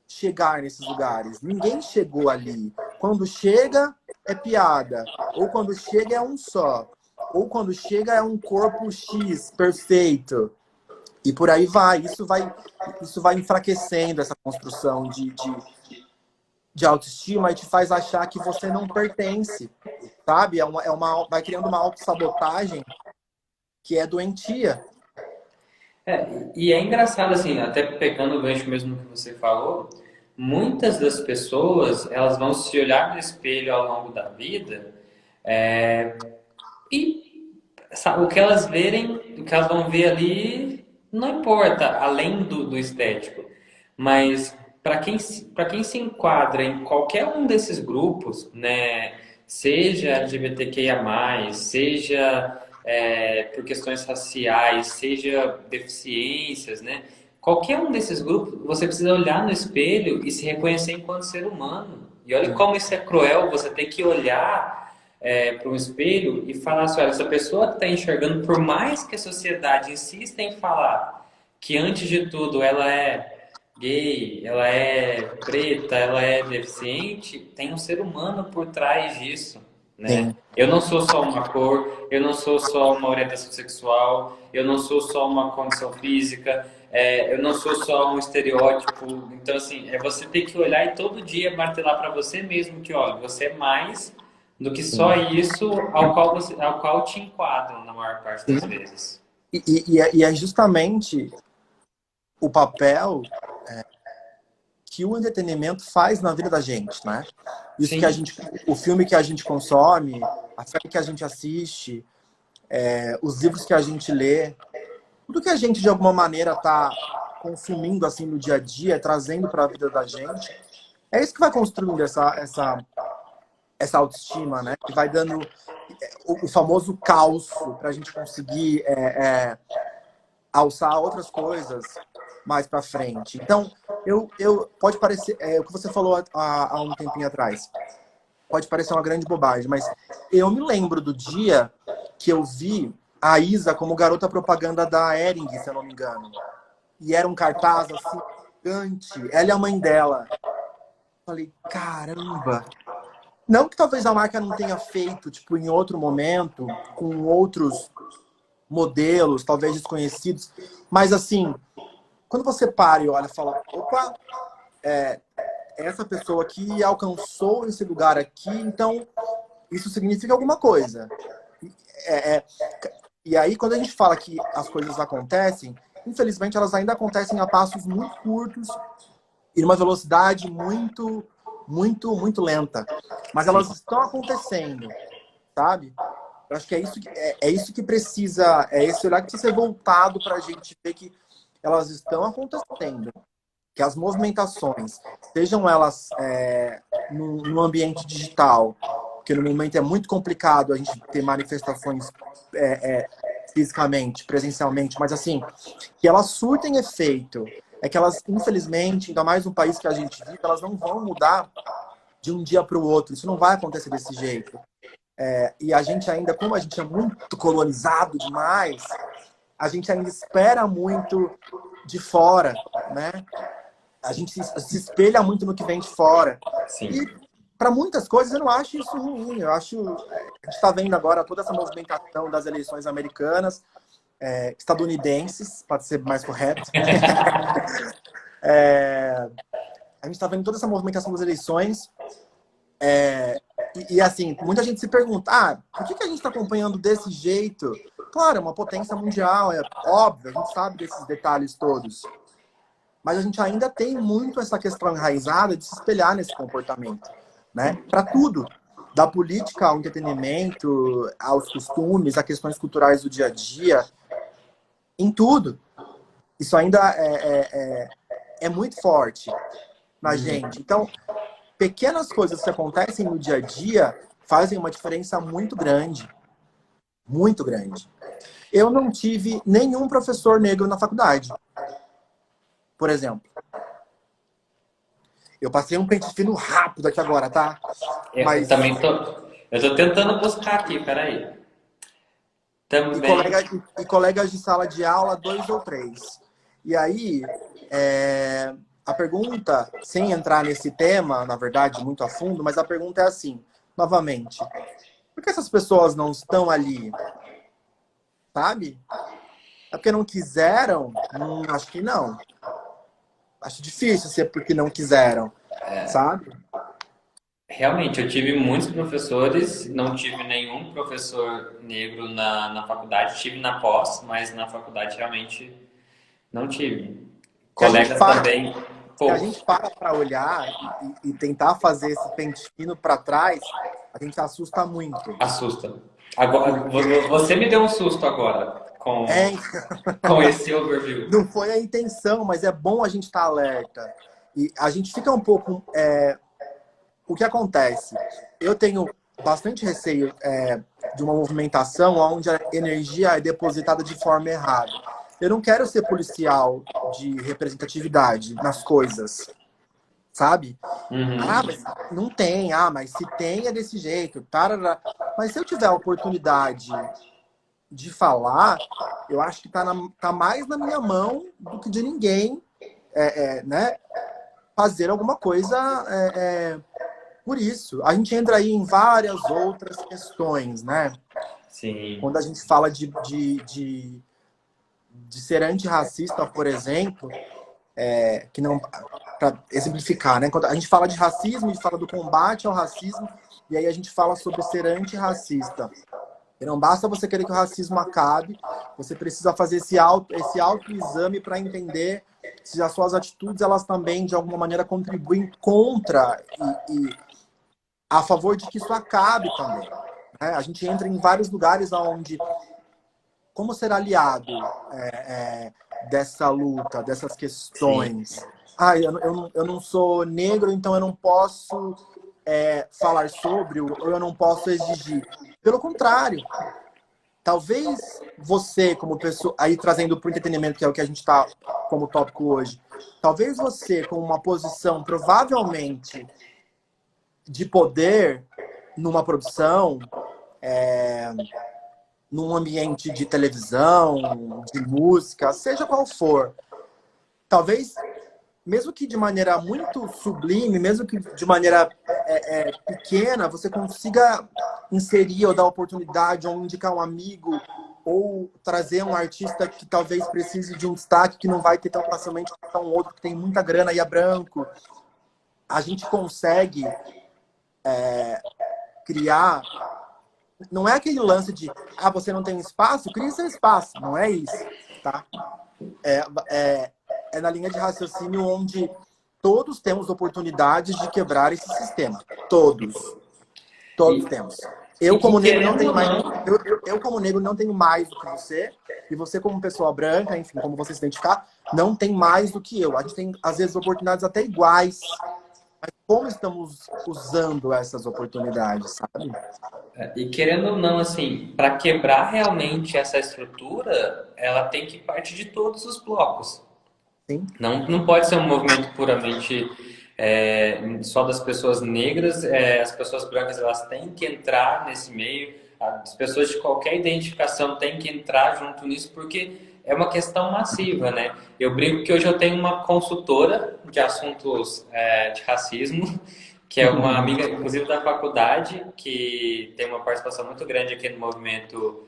chegar nesses lugares. Ninguém chegou ali. Quando chega, é piada. Ou quando chega, é um só. Ou quando chega, é um corpo X, perfeito. E por aí vai. Isso vai enfraquecendo essa construção de autoestima e te faz achar que você não pertence, sabe? Vai criando uma autossabotagem que é doentia. E é engraçado, assim, até pegando o gancho mesmo que você falou, muitas das pessoas, elas vão se olhar no espelho ao longo da vida, e sabe, o que elas verem, o que elas vão ver ali, não importa, além do estético. Mas para quem se enquadra em qualquer um desses grupos, né, seja LGBTQIA+, seja por questões raciais, seja deficiências, né, qualquer um desses grupos, você precisa olhar no espelho e se reconhecer enquanto ser humano. E olha como isso é cruel, você ter que olhar para um espelho e falar assim, olha, essa pessoa que está enxergando, por mais que a sociedade insista em falar que antes de tudo ela é gay, ela é preta, ela é deficiente, tem um ser humano por trás disso, né? Sim. Eu não sou só uma cor, eu não sou só uma orientação sexual, eu não sou só uma condição física, eu não sou só um estereótipo. Então, assim, é você ter que olhar e todo dia martelar para você mesmo que, olha, você é mais do que só isso ao qual te enquadram na maior parte das vezes. E é justamente o papel que o entretenimento faz na vida da gente, né? Isso que Sim. o filme que a gente consome, a série que a gente assiste, os livros que a gente lê, tudo que a gente de alguma maneira está consumindo assim no dia a dia, trazendo para a vida da gente, é isso que vai construindo essa autoestima, né? Que vai dando o famoso calço para a gente conseguir alçar outras coisas mais para frente. Então, pode parecer, o que você falou há um tempinho atrás, pode parecer uma grande bobagem, mas eu me lembro do dia que eu vi a Isa como garota propaganda da Hering, se eu não me engano. E era um cartaz assim, gigante. Ela e a mãe dela. Falei, caramba. Não que talvez a marca não tenha feito, tipo, em outro momento, com outros modelos, talvez desconhecidos, mas assim, quando você para e olha e fala, opa, essa pessoa aqui alcançou esse lugar aqui, então isso significa alguma coisa. E aí, quando a gente fala que as coisas acontecem, infelizmente elas ainda acontecem a passos muito curtos e numa velocidade muito, muito, muito lenta. Mas elas estão acontecendo, sabe? Eu acho que é isso que precisa, é esse olhar que precisa ser voltado para a gente ver que elas estão acontecendo. Que as movimentações, sejam elas no ambiente digital, que no momento é muito complicado a gente ter manifestações fisicamente, presencialmente, mas assim, que elas surtem efeito. É que elas, infelizmente, ainda mais no país que a gente vive, elas não vão mudar de um dia para o outro. Isso não vai acontecer desse jeito. E a gente ainda, como a gente é muito colonizado demais, a gente ainda espera muito de fora, né? A gente se espelha muito no que vem de fora. Sim. E para muitas coisas eu não acho isso ruim. Eu acho, a gente está vendo agora toda essa movimentação das eleições americanas, estadunidenses, pode ser mais correto. A gente está vendo toda essa movimentação das eleições. Assim, muita gente se pergunta, por que a gente está acompanhando desse jeito? Claro, é uma potência mundial, é óbvio, a gente sabe desses detalhes todos. Mas a gente ainda tem muito essa questão enraizada de se espelhar nesse comportamento, né? Para tudo, da política ao entretenimento, aos costumes, a questões culturais do dia a dia, em tudo. Isso ainda é muito forte na gente. Então, pequenas coisas que acontecem no dia a dia fazem uma diferença muito grande. Muito grande. Eu não tive nenhum professor negro na faculdade, por exemplo. Eu passei um pente fino rápido aqui agora, tá? Eu Mas também tô. Eu tô tentando buscar aqui, peraí. Também. colegas de sala de aula, 2 ou 3. E aí, a pergunta, sem entrar nesse tema, na verdade, muito a fundo, mas a pergunta é assim, novamente, por que essas pessoas não estão ali? Sabe? É porque não quiseram? Acho que não. Acho difícil ser porque não quiseram, sabe? Realmente, eu tive muitos professores, não tive nenhum professor negro na faculdade, tive na pós, mas na faculdade realmente não tive. Se a gente Colegas para, também, se a gente poucos. para olhar e tentar fazer esse pente fino para trás, a gente assusta muito. Assusta. Agora, Porque você me deu um susto agora é, com esse overview. não foi a intenção, mas é bom a gente estar alerta. E a gente fica um pouco. O que acontece? Eu tenho bastante receio de uma movimentação onde a energia é depositada de forma errada. Eu não quero ser policial de representatividade nas coisas, sabe? Uhum. Mas não tem. Mas se tem é desse jeito. Tarará. Mas se eu tiver a oportunidade de falar, eu acho que tá mais na minha mão do que de ninguém, né? Fazer alguma coisa por isso. A gente entra aí em várias outras questões, né? Sim. Quando a gente fala de ser antirracista, por exemplo, que não, para exemplificar, né? Quando a gente fala de racismo, a gente fala do combate ao racismo, e aí a gente fala sobre ser antirracista. E não basta você querer que o racismo acabe, você precisa fazer esse autoexame para entender se as suas atitudes elas também de alguma maneira contribuem contra e a favor de que isso acabe também. Né? A gente entra em vários lugares onde como ser aliado dessa luta, dessas Sim. questões. Eu não sou negro, então eu não posso falar sobre, ou eu não posso exigir. Pelo contrário, talvez você, como pessoa, aí trazendo para o entretenimento, que é o que a gente está como tópico hoje, talvez você, com uma posição provavelmente de poder numa produção, num ambiente de televisão, de música, seja qual for, talvez, mesmo que de maneira muito sublime, mesmo que de maneira pequena, você consiga inserir ou dar oportunidade, ou indicar um amigo, ou trazer um artista que talvez precise de um destaque que não vai ter tão facilmente quanto um outro que tem muita grana e é branco. A gente consegue criar. Não é aquele lance de você não tem espaço, cria seu espaço. Não é isso, tá? É na linha de raciocínio onde todos temos oportunidades de quebrar esse sistema. Todos. Todos E, temos. Eu, que como negro, não querendo tenho ou mais. não, Eu, como negro, não tenho mais do que você. E você, como pessoa branca, enfim, como você se identificar, não tem mais do que eu. A gente tem, às vezes, oportunidades até iguais. Mas como estamos usando essas oportunidades, sabe? e querendo ou não, assim, para quebrar realmente essa estrutura, ela tem que partir de todos os blocos. Sim. Não pode ser um movimento puramente só das pessoas negras. As pessoas brancas elas têm que entrar nesse meio. As pessoas de qualquer identificação têm que entrar junto nisso, porque é uma questão massiva, né? Eu brinco que hoje eu tenho uma consultora de assuntos de racismo, que é uma amiga, inclusive, da faculdade, que tem uma participação muito grande aqui no movimento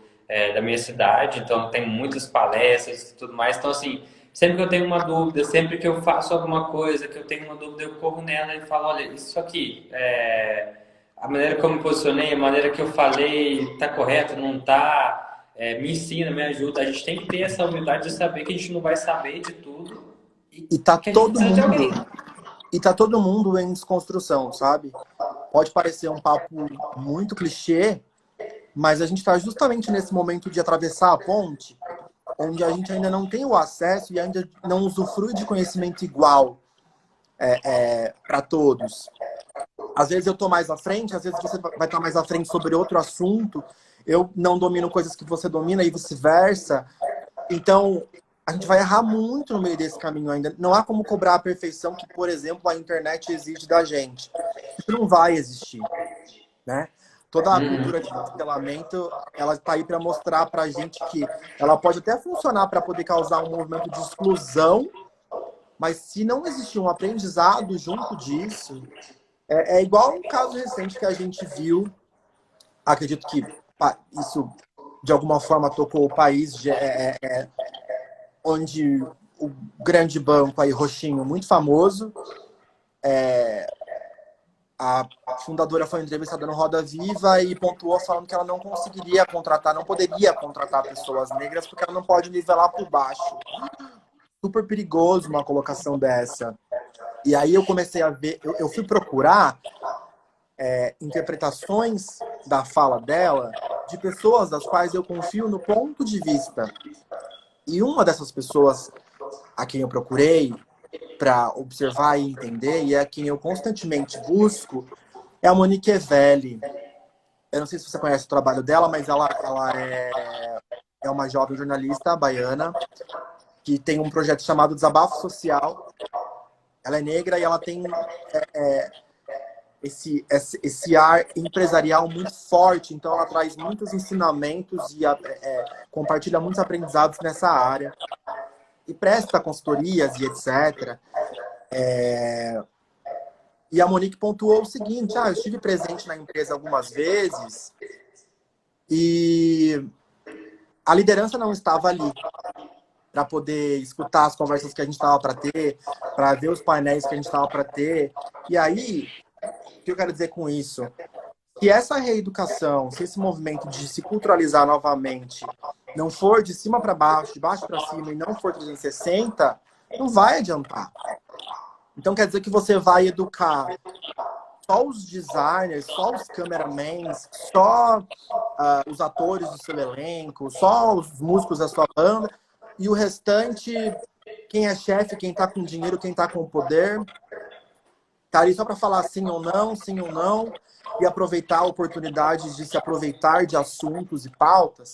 da minha cidade, então tem muitas palestras e tudo mais. Então, assim, sempre que eu tenho uma dúvida, sempre que eu faço alguma coisa, que eu tenho uma dúvida, eu corro nela e falo, olha, isso aqui, a maneira como eu me posicionei, a maneira que eu falei, tá correto, não tá? Me ensina, me ajuda. A gente tem que ter essa humildade de saber que a gente não vai saber de tudo e E tá que a gente todo precisa de alguém. mundo, e tá todo mundo em desconstrução, sabe? Pode parecer um papo muito clichê, mas a gente está justamente nesse momento de atravessar a ponte, onde a gente ainda não tem o acesso e ainda não usufrui de conhecimento igual para todos. Às vezes eu estou mais à frente, às vezes você vai estar mais à frente sobre outro assunto, eu não domino coisas que você domina e vice-versa. Então, a gente vai errar muito no meio desse caminho ainda. Não há como cobrar a perfeição que, por exemplo, a internet exige da gente. Isso não vai existir, né? Toda a cultura de cancelamento, ela está aí para mostrar para a gente que ela pode até funcionar para poder causar um movimento de exclusão, mas se não existir um aprendizado junto disso, é igual um caso recente que a gente viu. Acredito que isso de alguma forma tocou o país, onde o grande banco aí, Roxinho, muito famoso, a fundadora foi entrevistada no Roda Viva e pontuou falando que ela não conseguiria contratar, não poderia contratar pessoas negras porque ela não pode nivelar por baixo. Super perigoso uma colocação dessa. E aí eu comecei a ver, eu fui procurar interpretações da fala dela de pessoas das quais eu confio no ponto de vista. E uma dessas pessoas a quem eu procurei para observar e entender, e é a quem eu constantemente busco, é a Monique Evelli. Eu não sei se você conhece o trabalho dela, mas ela é uma jovem jornalista baiana que tem um projeto chamado Desabafo Social. Ela é negra e ela tem esse ar empresarial muito forte, então ela traz muitos ensinamentos e compartilha muitos aprendizados nessa área. E presta consultorias e etc. E a Monique pontuou o seguinte: eu estive presente na empresa algumas vezes e a liderança não estava ali para poder escutar as conversas que a gente estava para ter, para ver os painéis que a gente estava para ter. E aí, o que eu quero dizer com isso? Se essa reeducação, se esse movimento de se culturalizar novamente não for de cima para baixo, de baixo para cima e não for 360, não vai adiantar. Então quer dizer que você vai educar só os designers, só os cameramans, só os atores do seu elenco, só os músicos da sua banda, e o restante, quem é chefe, quem está com dinheiro, quem está com poder, tá ali só para falar sim ou não, e aproveitar oportunidades de se aproveitar de assuntos e pautas.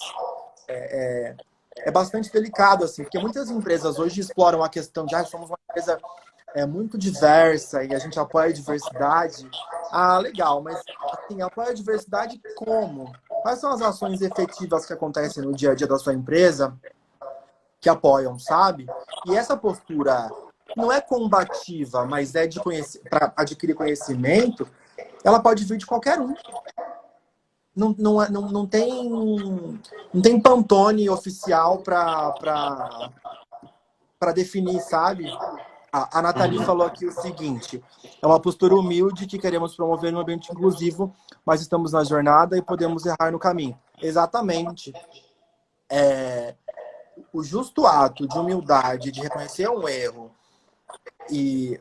É bastante delicado, assim, porque muitas empresas hoje exploram a questão de somos uma empresa muito diversa e a gente apoia a diversidade. Legal, mas assim, apoia a diversidade como? Quais são as ações efetivas que acontecem no dia a dia da sua empresa que apoiam, sabe? E essa postura não é combativa, mas é de para adquirir conhecimento, ela pode vir de qualquer um. Não tem Pantone oficial para definir, sabe? A Nathalie falou aqui o seguinte: é uma postura humilde que queremos promover um ambiente inclusivo, mas estamos na jornada e podemos errar no caminho. Exatamente. O justo ato de humildade, de reconhecer um erro, e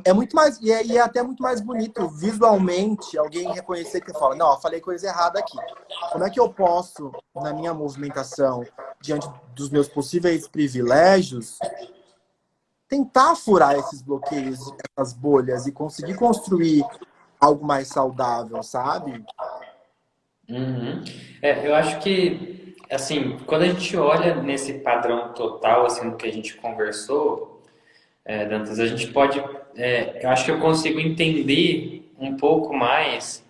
é muito mais, e é até muito mais bonito visualmente alguém reconhecer que fala, não, eu falei coisa errada aqui. Como é que eu posso, na minha movimentação, diante dos meus possíveis privilégios, tentar furar esses bloqueios, essas bolhas e conseguir construir algo mais saudável, sabe? Uhum. Eu acho que, assim, quando a gente olha nesse padrão total, assim, do que a gente conversou, Dantas, a gente pode, eu acho que eu consigo entender um pouco mais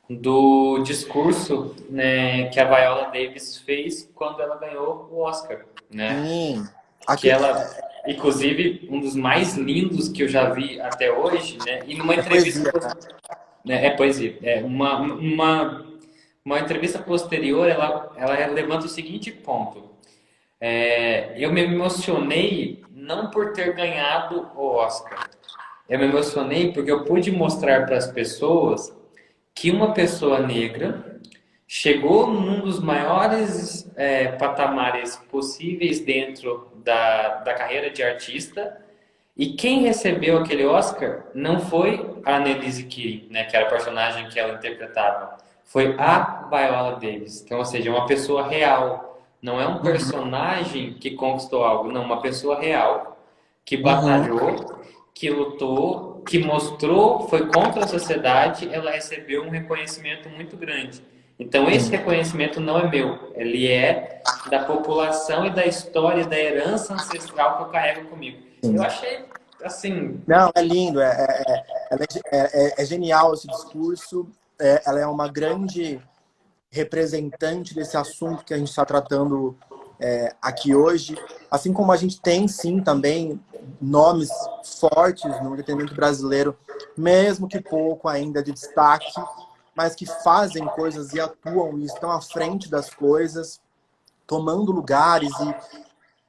do discurso, né, que a Viola Davis fez quando ela ganhou o Oscar, né? Sim. Que Aqui ela, inclusive, um dos mais lindos que eu já vi até hoje, né? E numa é entrevista, poesia. né, é poesia, é uma entrevista posterior, ela levanta o seguinte ponto. Eu me emocionei não por ter ganhado o Oscar. Eu me emocionei porque eu pude mostrar para as pessoas que uma pessoa negra chegou num dos maiores patamares possíveis dentro da carreira de artista. E quem recebeu aquele Oscar não foi a Annelise Keating, né, que era a personagem que ela interpretava. Foi a Viola Davis. Então, ou seja, uma pessoa real. Não é um Uhum, personagem que conquistou algo, não, uma pessoa real que uhum, batalhou, que lutou, que mostrou, foi contra a sociedade, ela recebeu um reconhecimento muito grande. Então, esse sim, reconhecimento não é meu, ele é da população e da história, da herança ancestral que eu carrego comigo. Eu sim. achei, assim, Não, é lindo, é genial esse discurso. Ela é uma grande representante desse assunto que a gente está tratando aqui hoje. Assim como a gente tem, sim, também nomes fortes no entretenimento brasileiro, mesmo que pouco ainda de destaque, mas que fazem coisas e atuam e estão à frente das coisas, tomando lugares. E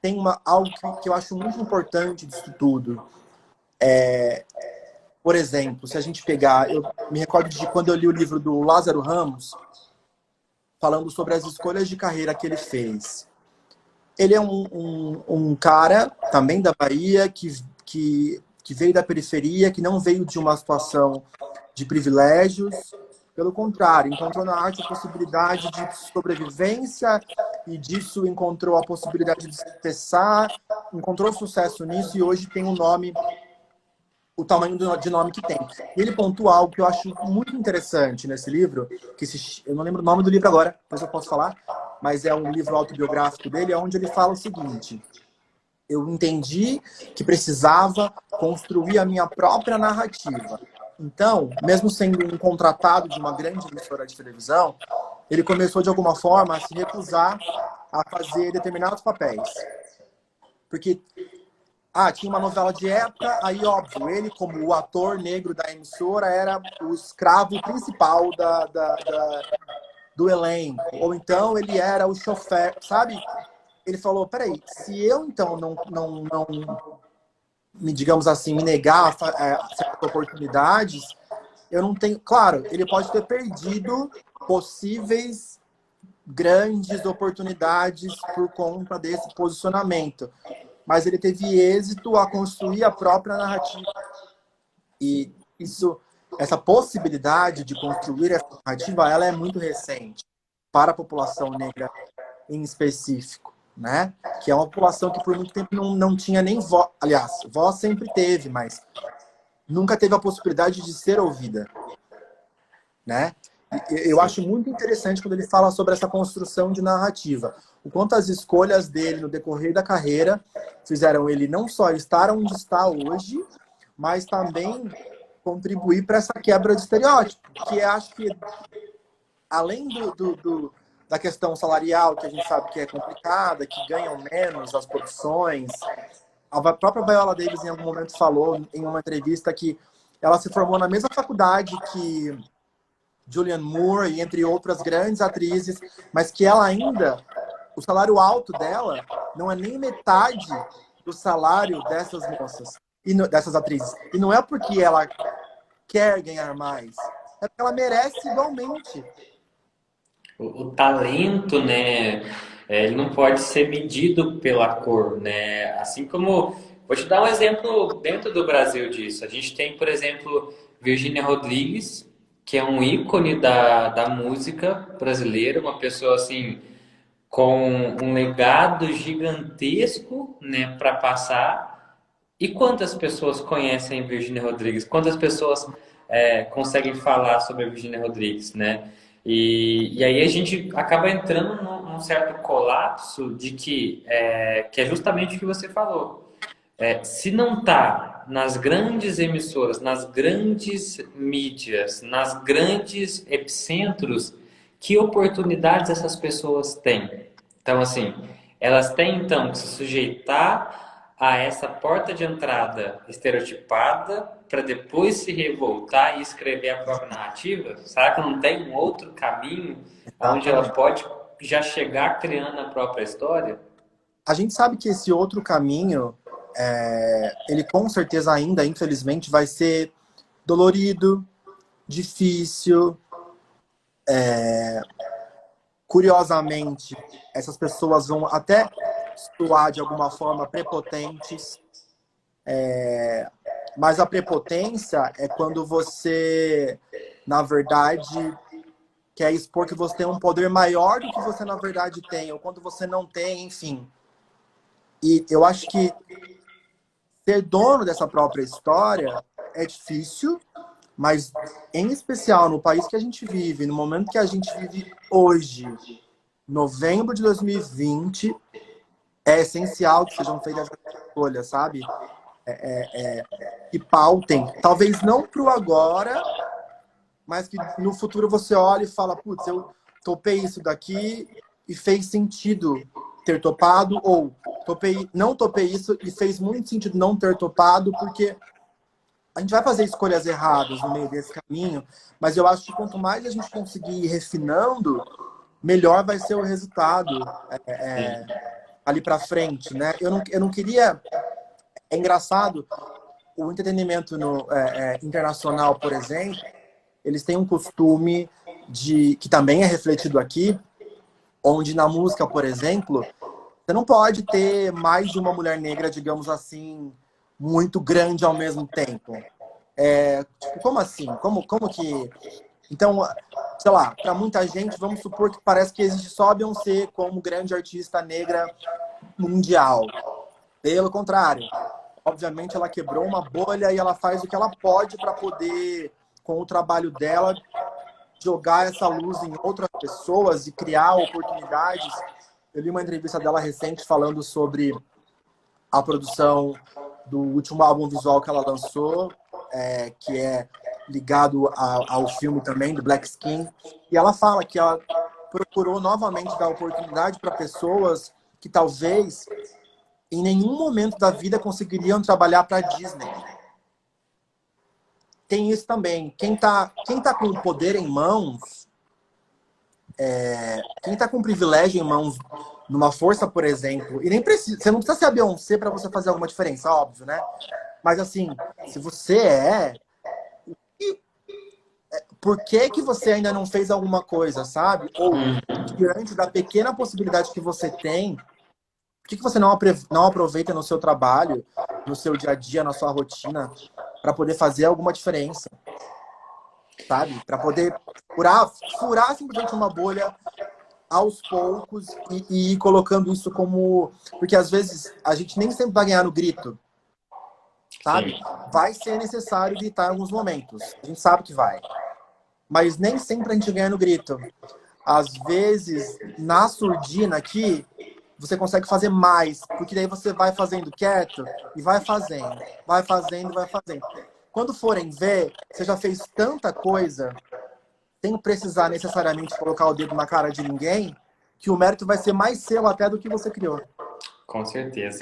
tem algo que eu acho muito importante disso tudo. Por exemplo, se a gente pegar, eu me recordo de quando eu li o livro do Lázaro Ramos, falando sobre as escolhas de carreira que ele fez. Ele é um cara também da Bahia que veio da periferia, que não veio de uma situação de privilégios. Pelo contrário, encontrou na arte a possibilidade de sobrevivência e disso encontrou a possibilidade de se expressar, encontrou sucesso nisso e hoje tem um nome, o tamanho de nome que tem. E ele pontua algo que eu acho muito interessante nesse livro, eu não lembro o nome do livro agora, depois eu posso falar, mas é um livro autobiográfico dele, onde ele fala o seguinte: eu entendi que precisava construir a minha própria narrativa. Então, mesmo sendo um contratado de uma grande emissora de televisão, ele começou de alguma forma a se recusar a fazer determinados papéis. Porque tinha uma novela de época, aí óbvio, ele como o ator negro da emissora era o escravo principal do elenco. Ou então ele era o chofer, sabe? Ele falou, peraí, se eu então não me, digamos assim, me negar a certas oportunidades, eu não tenho... Claro, ele pode ter perdido possíveis grandes oportunidades por conta desse posicionamento, mas ele teve êxito a construir a própria narrativa. E essa possibilidade de construir essa narrativa, ela é muito recente para a população negra em específico, né? Que é uma população que por muito tempo não tinha nem voz. Aliás, voz sempre teve, mas nunca teve a possibilidade de ser ouvida, né? E eu acho muito interessante quando ele fala sobre essa construção de narrativa. O quanto as escolhas dele no decorrer da carreira fizeram ele não só estar onde está hoje, mas também contribuir para essa quebra de estereótipo, que acho que, além da questão salarial, que a gente sabe que é complicada, que ganham menos as profissões, a própria Viola Davis em algum momento falou em uma entrevista que ela se formou na mesma faculdade que Julianne Moore e entre outras grandes atrizes, mas que ela ainda, o salário alto dela não é nem metade do salário dessas moças, dessas atrizes. E não é porque ela quer ganhar mais, é porque ela merece igualmente. o talento, né? Ele não pode ser medido pela cor, né? Assim como, vou te dar um exemplo dentro do Brasil disso. A gente tem, por exemplo, Virgínia Rodrigues, que é um ícone da música brasileira, uma pessoa assim com um legado gigantesco, né, para passar. E quantas pessoas conhecem Virginia Rodrigues? Quantas pessoas conseguem falar sobre a Virginia Rodrigues, né? E aí a gente acaba entrando num certo colapso de que é justamente o que você falou. Se não está nas grandes emissoras, nas grandes mídias, nas grandes epicentros, que oportunidades essas pessoas têm? Então, assim, elas têm então que se sujeitar a essa porta de entrada estereotipada para depois se revoltar e escrever a própria narrativa? Será que não tem um outro caminho onde ela Exatamente. pode já chegar criando a própria história? A gente sabe que esse outro caminho, ele com certeza ainda, infelizmente, vai ser dolorido, difícil. Curiosamente, essas pessoas vão até soar de alguma forma prepotentes, mas a prepotência é quando você, na verdade, quer expor que você tem um poder maior do que você na verdade tem, ou quando você não tem, enfim. E eu acho que ser dono dessa própria história é difícil, mas em especial no país que a gente vive, no momento que a gente vive hoje, novembro de 2020, é essencial que sejam feitas essas escolhas, sabe? Que pautem, talvez não para o agora, mas que no futuro você olha e fala, putz, eu topei isso daqui e fez sentido ter topado, ou não topei isso e fez muito sentido não ter topado, porque a gente vai fazer escolhas erradas no meio desse caminho, mas eu acho que quanto mais a gente conseguir ir refinando, melhor vai ser o resultado Sim. ali para frente, né? Eu não queria... É engraçado, o entretenimento internacional, por exemplo, eles têm um costume que também é refletido aqui, onde na música, por exemplo, você não pode ter mais de uma mulher negra, digamos assim, muito grande ao mesmo tempo. Tipo, como assim? Como que... Então, sei lá, para muita gente, vamos supor que parece que existe só a Beyoncé como grande artista negra mundial. Pelo contrário, obviamente ela quebrou uma bolha e ela faz o que ela pode para poder, com o trabalho dela, jogar essa luz em outras pessoas e criar oportunidades. Eu li uma entrevista dela recente falando sobre a produção do último álbum visual que ela lançou, que é ligado ao filme também, do Black Skin. E ela fala que ela procurou novamente dar oportunidade para pessoas que talvez em nenhum momento da vida conseguiriam trabalhar para a Disney. Tem isso também. Quem tá com o poder em mãos, quem tá com o privilégio em mãos, numa força, por exemplo, e nem precisa, você não precisa ser a Beyoncé para você fazer alguma diferença, óbvio, né? Mas assim, se você por que que você ainda não fez alguma coisa, sabe? Ou diante da pequena possibilidade que você tem, por que que você não aproveita no seu trabalho, no seu dia a dia, na sua rotina, para poder fazer alguma diferença, sabe? Para poder furar simplesmente uma bolha aos poucos e ir colocando isso como... Porque às vezes a gente nem sempre vai ganhar no grito, Sim. sabe? Vai ser necessário gritar em alguns momentos. A gente sabe que vai. Mas nem sempre a gente ganha no grito. Às vezes, na surdina aqui, você consegue fazer mais, porque daí você vai fazendo quieto e vai fazendo, vai fazendo, vai fazendo. Quando forem ver, você já fez tanta coisa, sem precisar necessariamente colocar o dedo na cara de ninguém, que o mérito vai ser mais seu até do que você criou. Com certeza.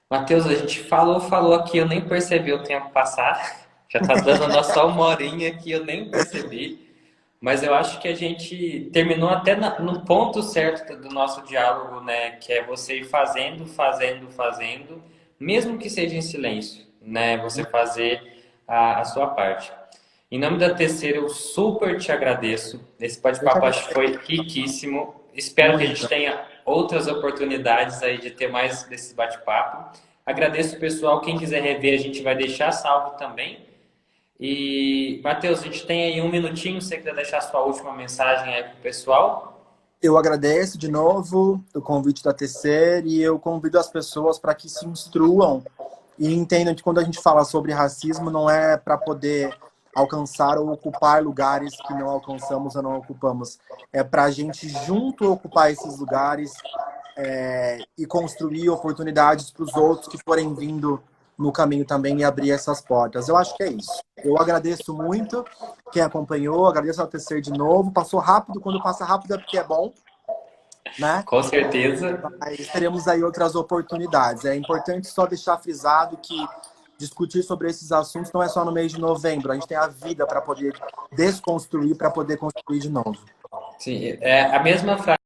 Matheus, a gente falou aqui, eu nem percebi o tempo passar. Já tá dando a nossa uma horinha aqui, eu nem percebi. Mas eu acho que a gente terminou até no ponto certo do nosso diálogo, né? Que é você ir fazendo, fazendo, fazendo, mesmo que seja em silêncio, né? Você fazer a sua parte. Em nome da Terceira, eu super te agradeço. Esse Eu que bate-papo acho que agradeço foi riquíssimo. Espero que a gente muito. tenha outras oportunidades aí de ter mais desse bate-papo. Agradeço o pessoal. Quem quiser rever, a gente vai deixar salvo também. E, Matheus, a gente tem aí um minutinho. Se você quiser deixar sua última mensagem aí pro pessoal. Eu agradeço de novo o convite da TC e eu convido as pessoas para que se instruam e entendam que quando a gente fala sobre racismo não é para poder alcançar ou ocupar lugares que não alcançamos ou não ocupamos. É para a gente junto ocupar esses lugares, e construir oportunidades para os outros que forem vindo no caminho também e abrir essas portas. Eu acho que é isso. Eu agradeço muito quem acompanhou, agradeço ao TC de novo. Passou rápido, quando passa rápido é porque é bom, né? Com certeza. Mas teremos aí outras oportunidades. É importante só deixar frisado que discutir sobre esses assuntos não é só no mês de novembro. A gente tem a vida para poder desconstruir, para poder construir de novo. Sim, é a mesma frase